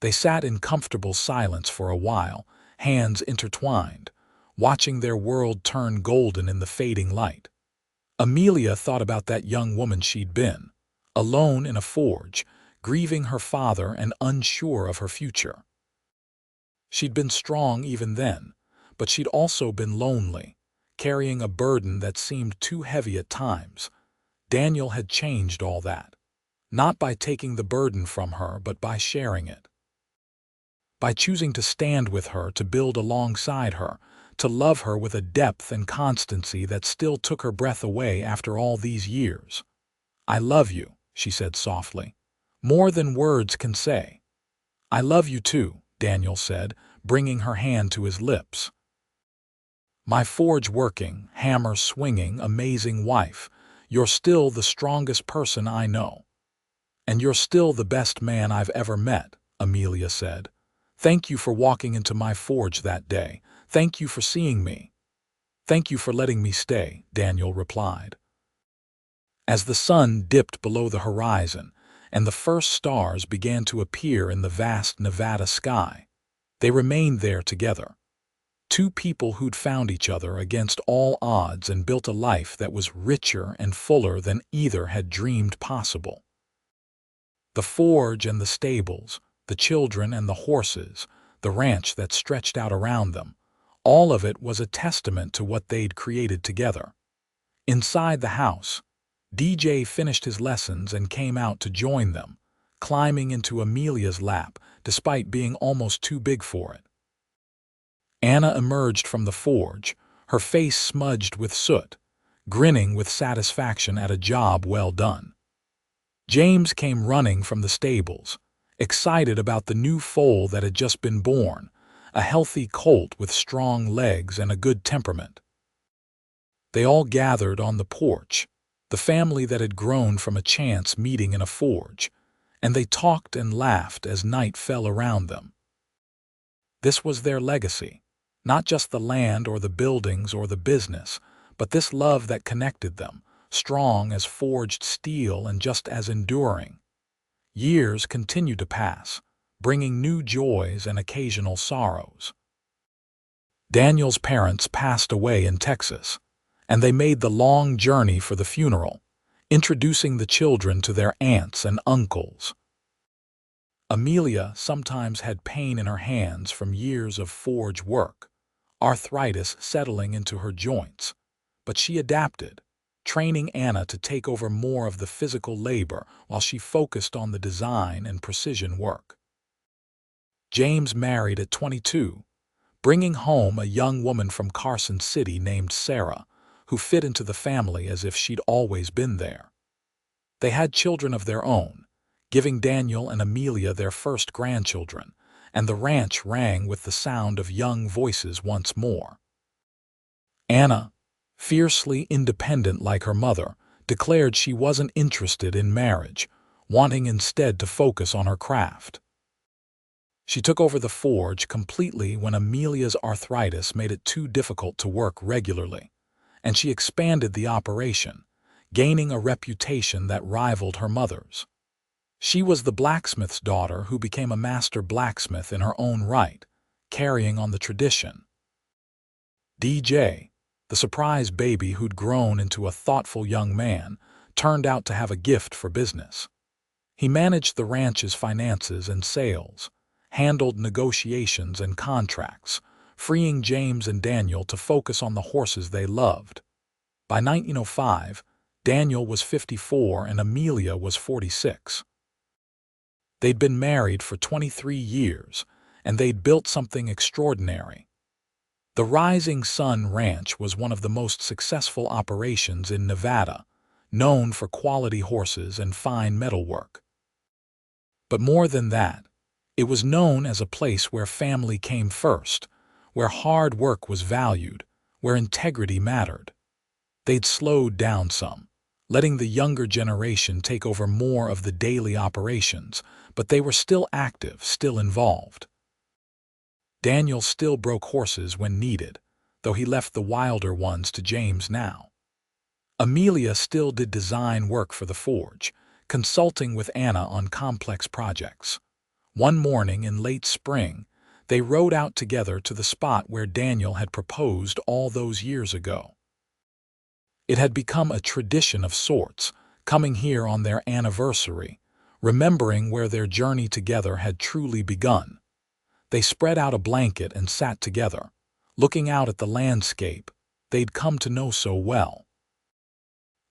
They sat in comfortable silence for a while, hands intertwined, watching their world turn golden in the fading light. Amelia thought about that young woman she'd been, alone in a forge, grieving her father and unsure of her future. She'd been strong even then, but she'd also been lonely, carrying a burden that seemed too heavy at times. Daniel had changed all that, not by taking the burden from her, but by sharing it. By choosing to stand with her, to build alongside her, to love her with a depth and constancy that still took her breath away after all these years. "I love you," she said softly, "more than words can say." "I love you too," Daniel said, bringing her hand to his lips. "My forge working, hammer swinging, amazing wife, you're still the strongest person I know." "And you're still the best man I've ever met," Amelia said. "Thank you for walking into my forge that day. Thank you for seeing me." "Thank you for letting me stay," Daniel replied. As the sun dipped below the horizon and the first stars began to appear in the vast Nevada sky, they remained there together. Two people who'd found each other against all odds and built a life that was richer and fuller than either had dreamed possible. The forge and the stables, the children and the horses, the ranch that stretched out around them, all of it was a testament to what they'd created together. Inside the house, DJ finished his lessons and came out to join them, climbing into Amelia's lap despite being almost too big for it. Anna emerged from the forge, her face smudged with soot, grinning with satisfaction at a job well done. James came running from the stables, excited about the new foal that had just been born, a healthy colt with strong legs and a good temperament. They all gathered on the porch, the family that had grown from a chance meeting in a forge, and they talked and laughed as night fell around them. This was their legacy, not just the land or the buildings or the business, but this love that connected them, strong as forged steel and just as enduring. Years continued to pass, bringing new joys and occasional sorrows. Daniel's parents passed away in Texas, and they made the long journey for the funeral, introducing the children to their aunts and uncles. Amelia sometimes had pain in her hands from years of forge work, arthritis settling into her joints, but she adapted, training Anna to take over more of the physical labor while she focused on the design and precision work. James married at 22, bringing home a young woman from Carson City named Sarah, who fit into the family as if she'd always been there. They had children of their own, giving Daniel and Amelia their first grandchildren, and the ranch rang with the sound of young voices once more. Anna, fiercely independent like her mother, declared she wasn't interested in marriage, wanting instead to focus on her craft. She took over the forge completely when Amelia's arthritis made it too difficult to work regularly, and she expanded the operation, gaining a reputation that rivaled her mother's. She was the blacksmith's daughter who became a master blacksmith in her own right, carrying on the tradition. DJ, the surprise baby who'd grown into a thoughtful young man, turned out to have a gift for business. He managed the ranch's finances and sales, handled negotiations and contracts, freeing James and Daniel to focus on the horses they loved. By 1905, Daniel was 54 and Amelia was 46. They'd been married for 23 years, and they'd built something extraordinary. The Rising Sun Ranch was one of the most successful operations in Nevada, known for quality horses and fine metalwork. But more than that, it was known as a place where family came first, where hard work was valued, where integrity mattered. They'd slowed down some, letting the younger generation take over more of the daily operations, but they were still active, still involved. Daniel still broke horses when needed, though he left the wilder ones to James now. Amelia still did design work for the forge, consulting with Anna on complex projects. One morning in late spring, they rode out together to the spot where Daniel had proposed all those years ago. It had become a tradition of sorts, coming here on their anniversary, remembering where their journey together had truly begun. They spread out a blanket and sat together, looking out at the landscape they'd come to know so well.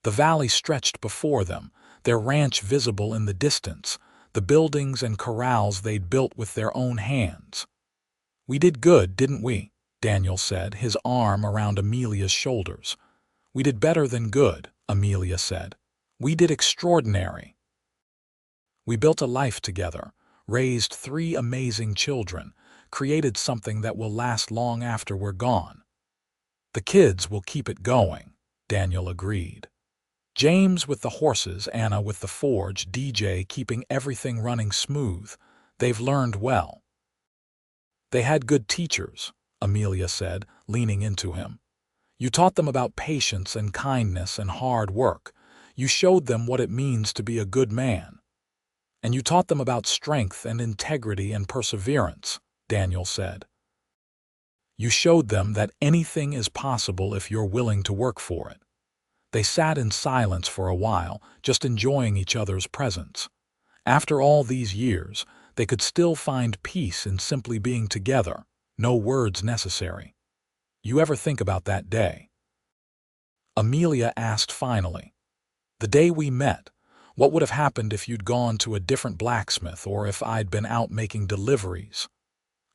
The valley stretched before them, their ranch visible in the distance, the buildings and corrals they'd built with their own hands. "We did good, didn't we?" Daniel said, his arm around Amelia's shoulders. "We did better than good," Amelia said. "We did extraordinary. We built a life together, raised 3 amazing children, created something that will last long after we're gone." "The kids will keep it going," Daniel agreed. "James with the horses, Anna with the forge, DJ keeping everything running smooth. They've learned well." "They had good teachers," Amelia said, leaning into him. "You taught them about patience and kindness and hard work. You showed them what it means to be a good man. And you taught them about strength and integrity and perseverance," Daniel said. "You showed them that anything is possible if you're willing to work for it." They sat in silence for a while, just enjoying each other's presence. After all these years, they could still find peace in simply being together, no words necessary. "You ever think about that day?" Amelia asked finally. "The day we met. What would have happened if you'd gone to a different blacksmith or if I'd been out making deliveries?"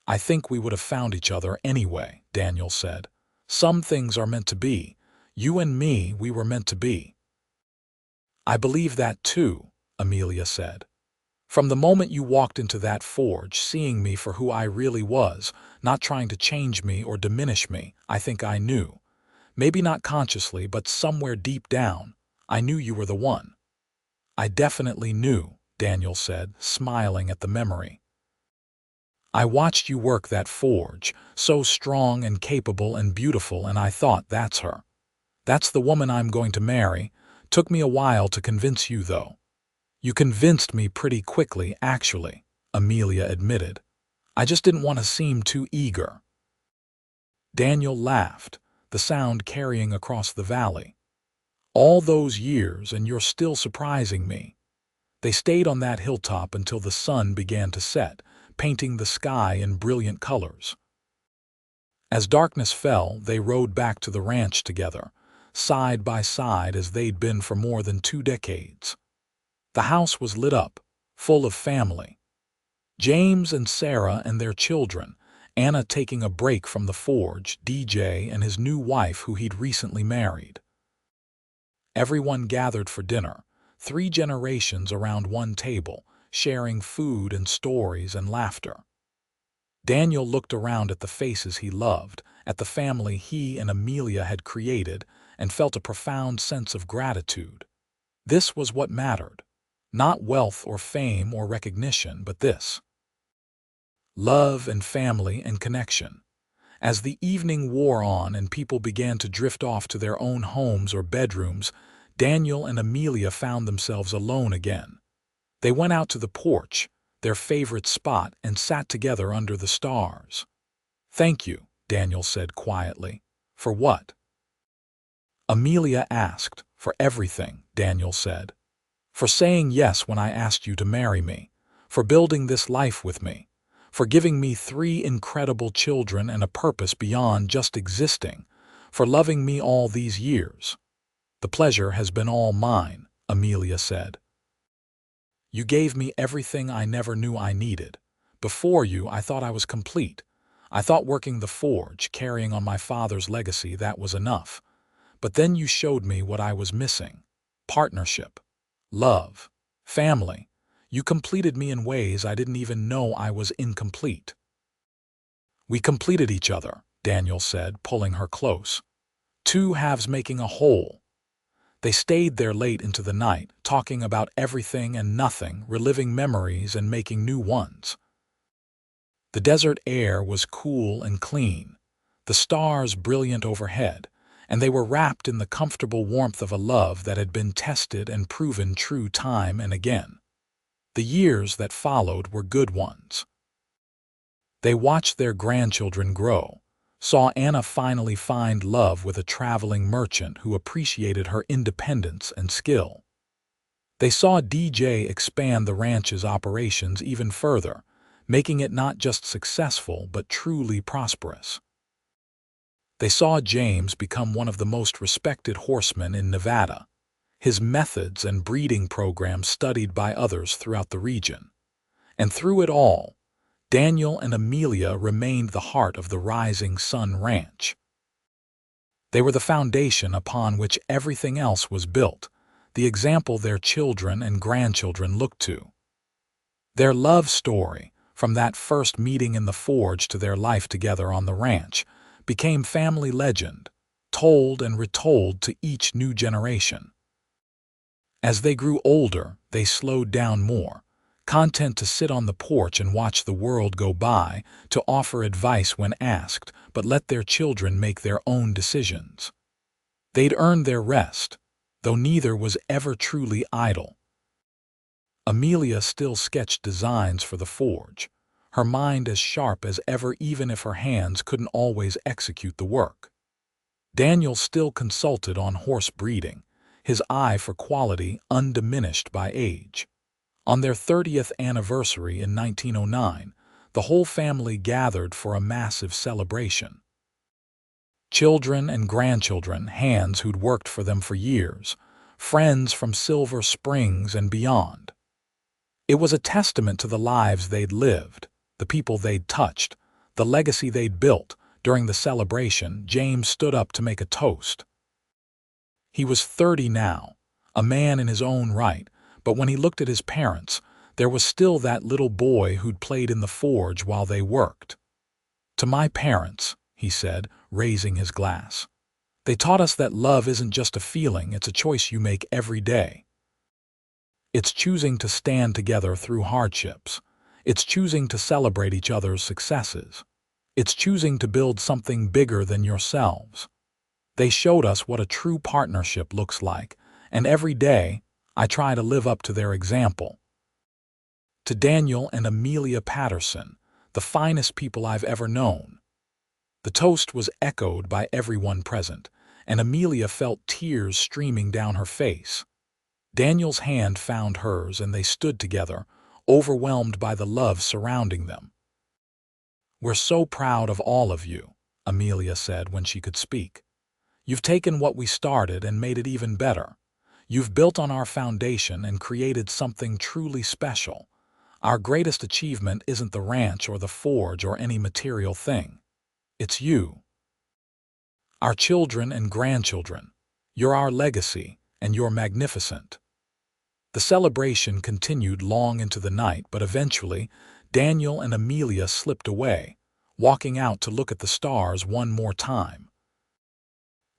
"I think we would have found each other anyway," Daniel said. "Some things are meant to be. You and me, we were meant to be." "I believe that too," Amelia said. "From the moment you walked into that forge, seeing me for who I really was, not trying to change me or diminish me, I think I knew. Maybe not consciously, but somewhere deep down, I knew you were the one." "I definitely knew," Daniel said, smiling at the memory. "I watched you work that forge, so strong and capable and beautiful, and I thought, that's her. That's the woman I'm going to marry. Took me a while to convince you, though." "You convinced me pretty quickly, actually," Amelia admitted. "I just didn't want to seem too eager." Daniel laughed, the sound carrying across the valley. "All those years, and you're still surprising me." They stayed on that hilltop until the sun began to set, painting the sky in brilliant colors. As darkness fell, they rode back to the ranch together, side by side as they'd been for more than 2 decades. The house was lit up, full of family. James and Sarah and their children, Anna taking a break from the forge, DJ and his new wife who he'd recently married. Everyone gathered for dinner, 3 generations around one table, sharing food and stories and laughter. Daniel looked around at the faces he loved, at the family he and Amelia had created, and felt a profound sense of gratitude. This was what mattered. Not wealth or fame or recognition, but this. Love and family and connection. As the evening wore on and people began to drift off to their own homes or bedrooms, Daniel and Amelia found themselves alone again. They went out to the porch, their favorite spot, and sat together under the stars. "Thank you," Daniel said quietly. "For what?" Amelia asked. "For everything," Daniel said. "For saying yes when I asked you to marry me, for building this life with me, for giving me 3 incredible children and a purpose beyond just existing, for loving me all these years." "The pleasure has been all mine," Amelia said. "You gave me everything I never knew I needed. Before you, I thought I was complete. I thought working the forge, carrying on my father's legacy, that was enough. But then you showed me what I was missing. Partnership, love, family. You completed me in ways I didn't even know I was incomplete." "We completed each other," Daniel said, pulling her close. "Two halves making a whole." They stayed there late into the night, talking about everything and nothing, reliving memories and making new ones. The desert air was cool and clean, the stars brilliant overhead, and they were wrapped in the comfortable warmth of a love that had been tested and proven true time and again. The years that followed were good ones. They watched their grandchildren grow, saw Anna finally find love with a traveling merchant who appreciated her independence and skill. They saw DJ expand the ranch's operations even further, making it not just successful but truly prosperous. They saw James become one of the most respected horsemen in Nevada, his methods and breeding program studied by others throughout the region. And through it all, Daniel and Amelia remained the heart of the Rising Sun Ranch. They were the foundation upon which everything else was built, the example their children and grandchildren looked to. Their love story, from that first meeting in the forge to their life together on the ranch, became family legend, told and retold to each new generation. As they grew older, they slowed down more, content to sit on the porch and watch the world go by, to offer advice when asked, but let their children make their own decisions. They'd earned their rest, though neither was ever truly idle. Amelia still sketched designs for the forge, her mind as sharp as ever even if her hands couldn't always execute the work. Daniel still consulted on horse breeding, his eye for quality undiminished by age. On their 30th anniversary in 1909, the whole family gathered for a massive celebration. Children and grandchildren, hands who'd worked for them for years, friends from Silver Springs and beyond. It was a testament to the lives they'd lived, the people they'd touched, the legacy they'd built. During the celebration, James stood up to make a toast. He was 30 now, a man in his own right, but when he looked at his parents, there was still that little boy who'd played in the forge while they worked. "To my parents," he said, raising his glass. "They taught us that love isn't just a feeling, it's a choice you make every day. It's choosing to stand together through hardships. It's choosing to celebrate each other's successes. It's choosing to build something bigger than yourselves. They showed us what a true partnership looks like, and every day I try to live up to their example." To Daniel and Amelia Patterson, the finest people I've ever known. The toast was echoed by everyone present, and Amelia felt tears streaming down her face. Daniel's hand found hers, and they stood together, overwhelmed by the love surrounding them. "We're so proud of all of you," Amelia said when she could speak. "You've taken what we started and made it even better. You've built on our foundation and created something truly special. Our greatest achievement isn't the ranch or the forge or any material thing. It's you. Our children and grandchildren. You're our legacy, and you're magnificent." The celebration continued long into the night, but eventually, Daniel and Amelia slipped away, walking out to look at the stars one more time.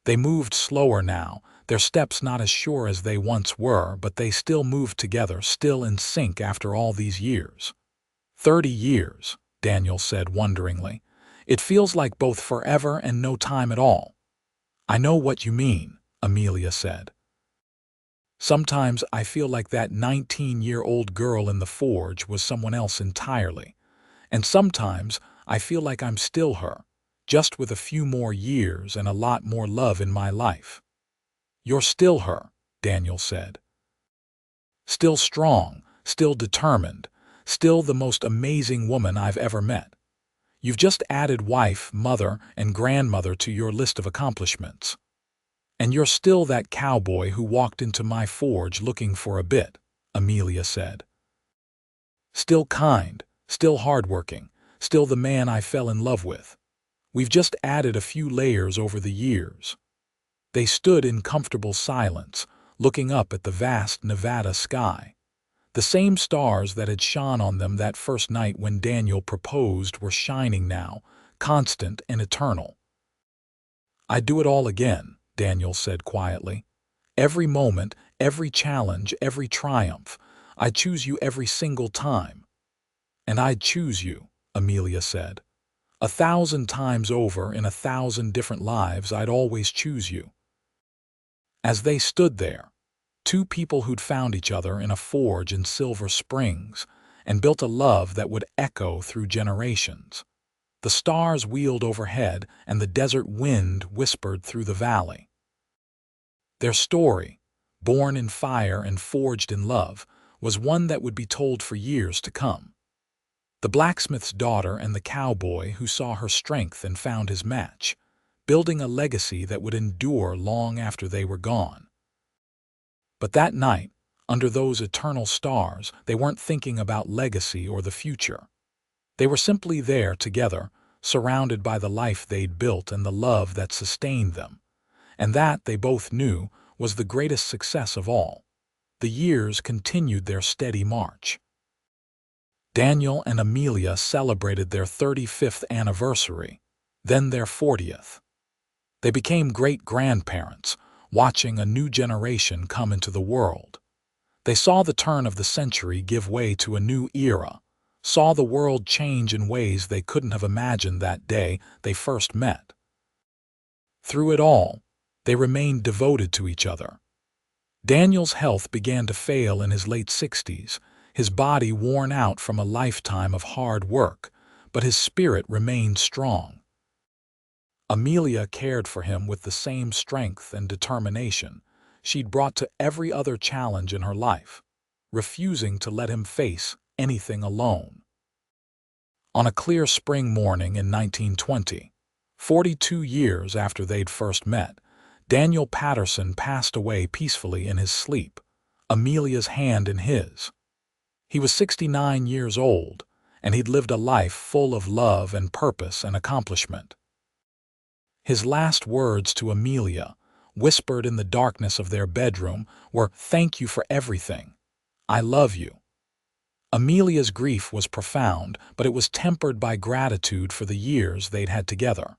They moved slower now, their steps not as sure as they once were, but they still moved together, still in sync after all these years. 30 years, Daniel said wonderingly. It feels like both forever and no time at all. I know what you mean, Amelia said. Sometimes I feel like that 19-year-old girl in the forge was someone else entirely. And sometimes I feel like I'm still her, just with a few more years and a lot more love in my life. You're still her, Daniel said. Still strong, still determined, still the most amazing woman I've ever met. You've just added wife, mother, and grandmother to your list of accomplishments. And you're still that cowboy who walked into my forge looking for a bit, Amelia said. Still kind, still hardworking, still the man I fell in love with. We've just added a few layers over the years. They stood in comfortable silence, looking up at the vast Nevada sky. The same stars that had shone on them that first night when Daniel proposed were shining now, constant and eternal. I'd do it all again, Daniel said quietly. Every moment, every challenge, every triumph. I'd choose you every single time. And I'd choose you, Amelia said. 1,000 times over in 1,000 different lives, I'd always choose you. As they stood there, two people who'd found each other in a forge in Silver Springs and built a love that would echo through generations. The stars wheeled overhead and the desert wind whispered through the valley. Their story, born in fire and forged in love, was one that would be told for years to come. The blacksmith's daughter and the cowboy who saw her strength and found his match, building a legacy that would endure long after they were gone. But that night, under those eternal stars, they weren't thinking about legacy or the future. They were simply there together, surrounded by the life they'd built and the love that sustained them. And that, they both knew, was the greatest success of all. The years continued their steady march. Daniel and Amelia celebrated their 35th anniversary, then their 40th. They became great-grandparents, watching a new generation come into the world. They saw the turn of the century give way to a new era, saw the world change in ways they couldn't have imagined that day they first met. Through it all, they remained devoted to each other. Daniel's health began to fail in his late 60s, his body worn out from a lifetime of hard work, but his spirit remained strong. Amelia cared for him with the same strength and determination she'd brought to every other challenge in her life, refusing to let him face anything alone. On a clear spring morning in 1920, 42 years after they'd first met, Daniel Patterson passed away peacefully in his sleep, Amelia's hand in his. He was 69 years old, and he'd lived a life full of love and purpose and accomplishment. His last words to Amelia, whispered in the darkness of their bedroom, were, "Thank you for everything. I love you." Amelia's grief was profound, but it was tempered by gratitude for the years they'd had together.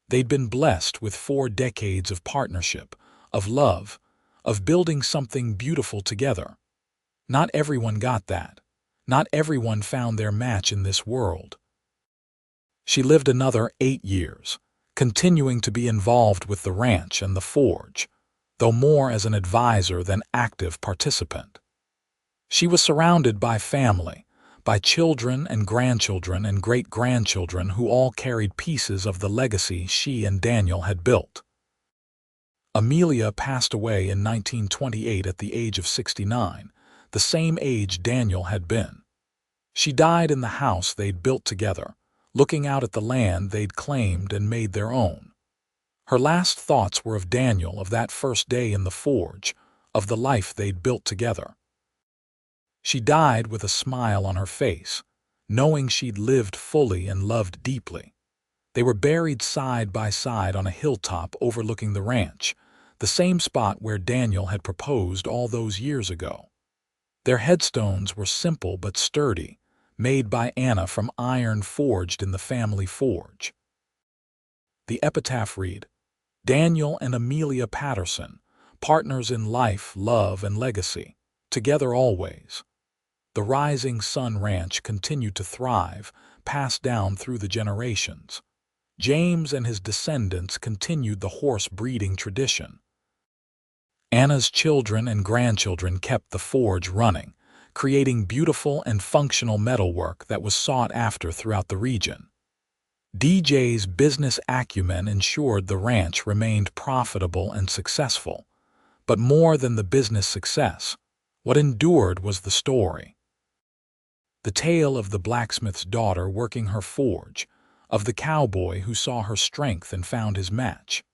They'd been blessed with 4 decades of partnership, of love, of building something beautiful together. Not everyone got that. Not everyone found their match in this world. She lived another 8 years, continuing to be involved with the ranch and the forge, though more as an advisor than active participant. She was surrounded by family, by children and grandchildren and great-grandchildren who all carried pieces of the legacy she and Daniel had built. Amelia passed away in 1928 at the age of 69, the same age Daniel had been. She died in the house they'd built together, looking out at the land they'd claimed and made their own. Her last thoughts were of Daniel, of that first day in the forge, of the life they'd built together. She died with a smile on her face, knowing she'd lived fully and loved deeply. They were buried side by side on a hilltop overlooking the ranch, the same spot where Daniel had proposed all those years ago. Their headstones were simple but sturdy, made by Anna from iron forged in the family forge. The epitaph read, "Daniel and Amelia Patterson, partners in life, love, and legacy, together always." The Rising Sun Ranch continued to thrive, passed down through the generations. James and his descendants continued the horse breeding tradition. Anna's children and grandchildren kept the forge running, creating beautiful and functional metalwork that was sought after throughout the region. DJ's business acumen ensured the ranch remained profitable and successful. But more than the business success, what endured was the story. The tale of the blacksmith's daughter working her forge, of the cowboy who saw her strength and found his match,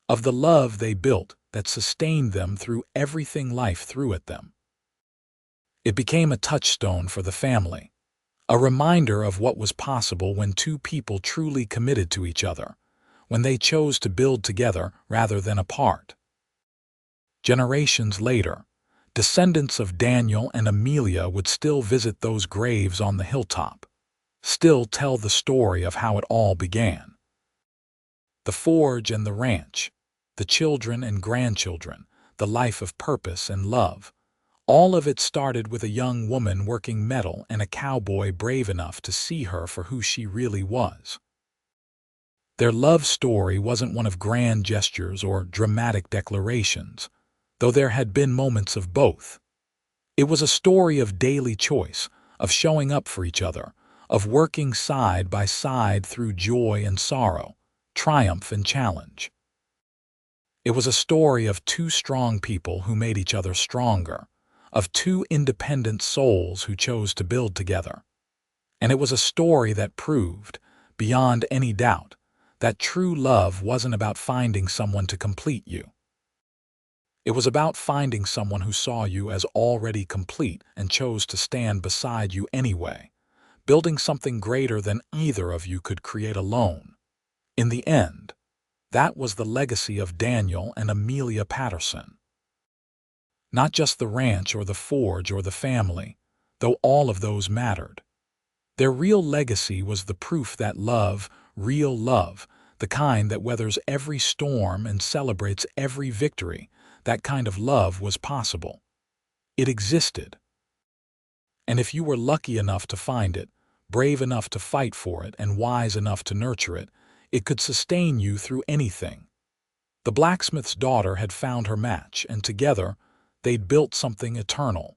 of the love they built that sustained them through everything life threw at them. It became a touchstone for the family, a reminder of what was possible when two people truly committed to each other, when they chose to build together rather than apart. Generations later, descendants of Daniel and Amelia would still visit those graves on the hilltop, still tell the story of how it all began. The forge and the ranch, the children and grandchildren, the life of purpose and love, all of it started with a young woman working metal and a cowboy brave enough to see her for who she really was. Their love story wasn't one of grand gestures or dramatic declarations, though there had been moments of both. It was a story of daily choice, of showing up for each other, of working side by side through joy and sorrow, triumph and challenge. It was a story of two strong people who made each other stronger, of two independent souls who chose to build together. And it was a story that proved, beyond any doubt, that true love wasn't about finding someone to complete you. It was about finding someone who saw you as already complete and chose to stand beside you anyway, building something greater than either of you could create alone. In the end, that was the legacy of Daniel and Amelia Patterson. Not just the ranch or the forge or the family, though all of those mattered. Their real legacy was the proof that love, real love, the kind that weathers every storm and celebrates every victory, that kind of love was possible. It existed. And if you were lucky enough to find it, brave enough to fight for it, and wise enough to nurture it, it could sustain you through anything. The blacksmith's daughter had found her match, and together they'd built something eternal.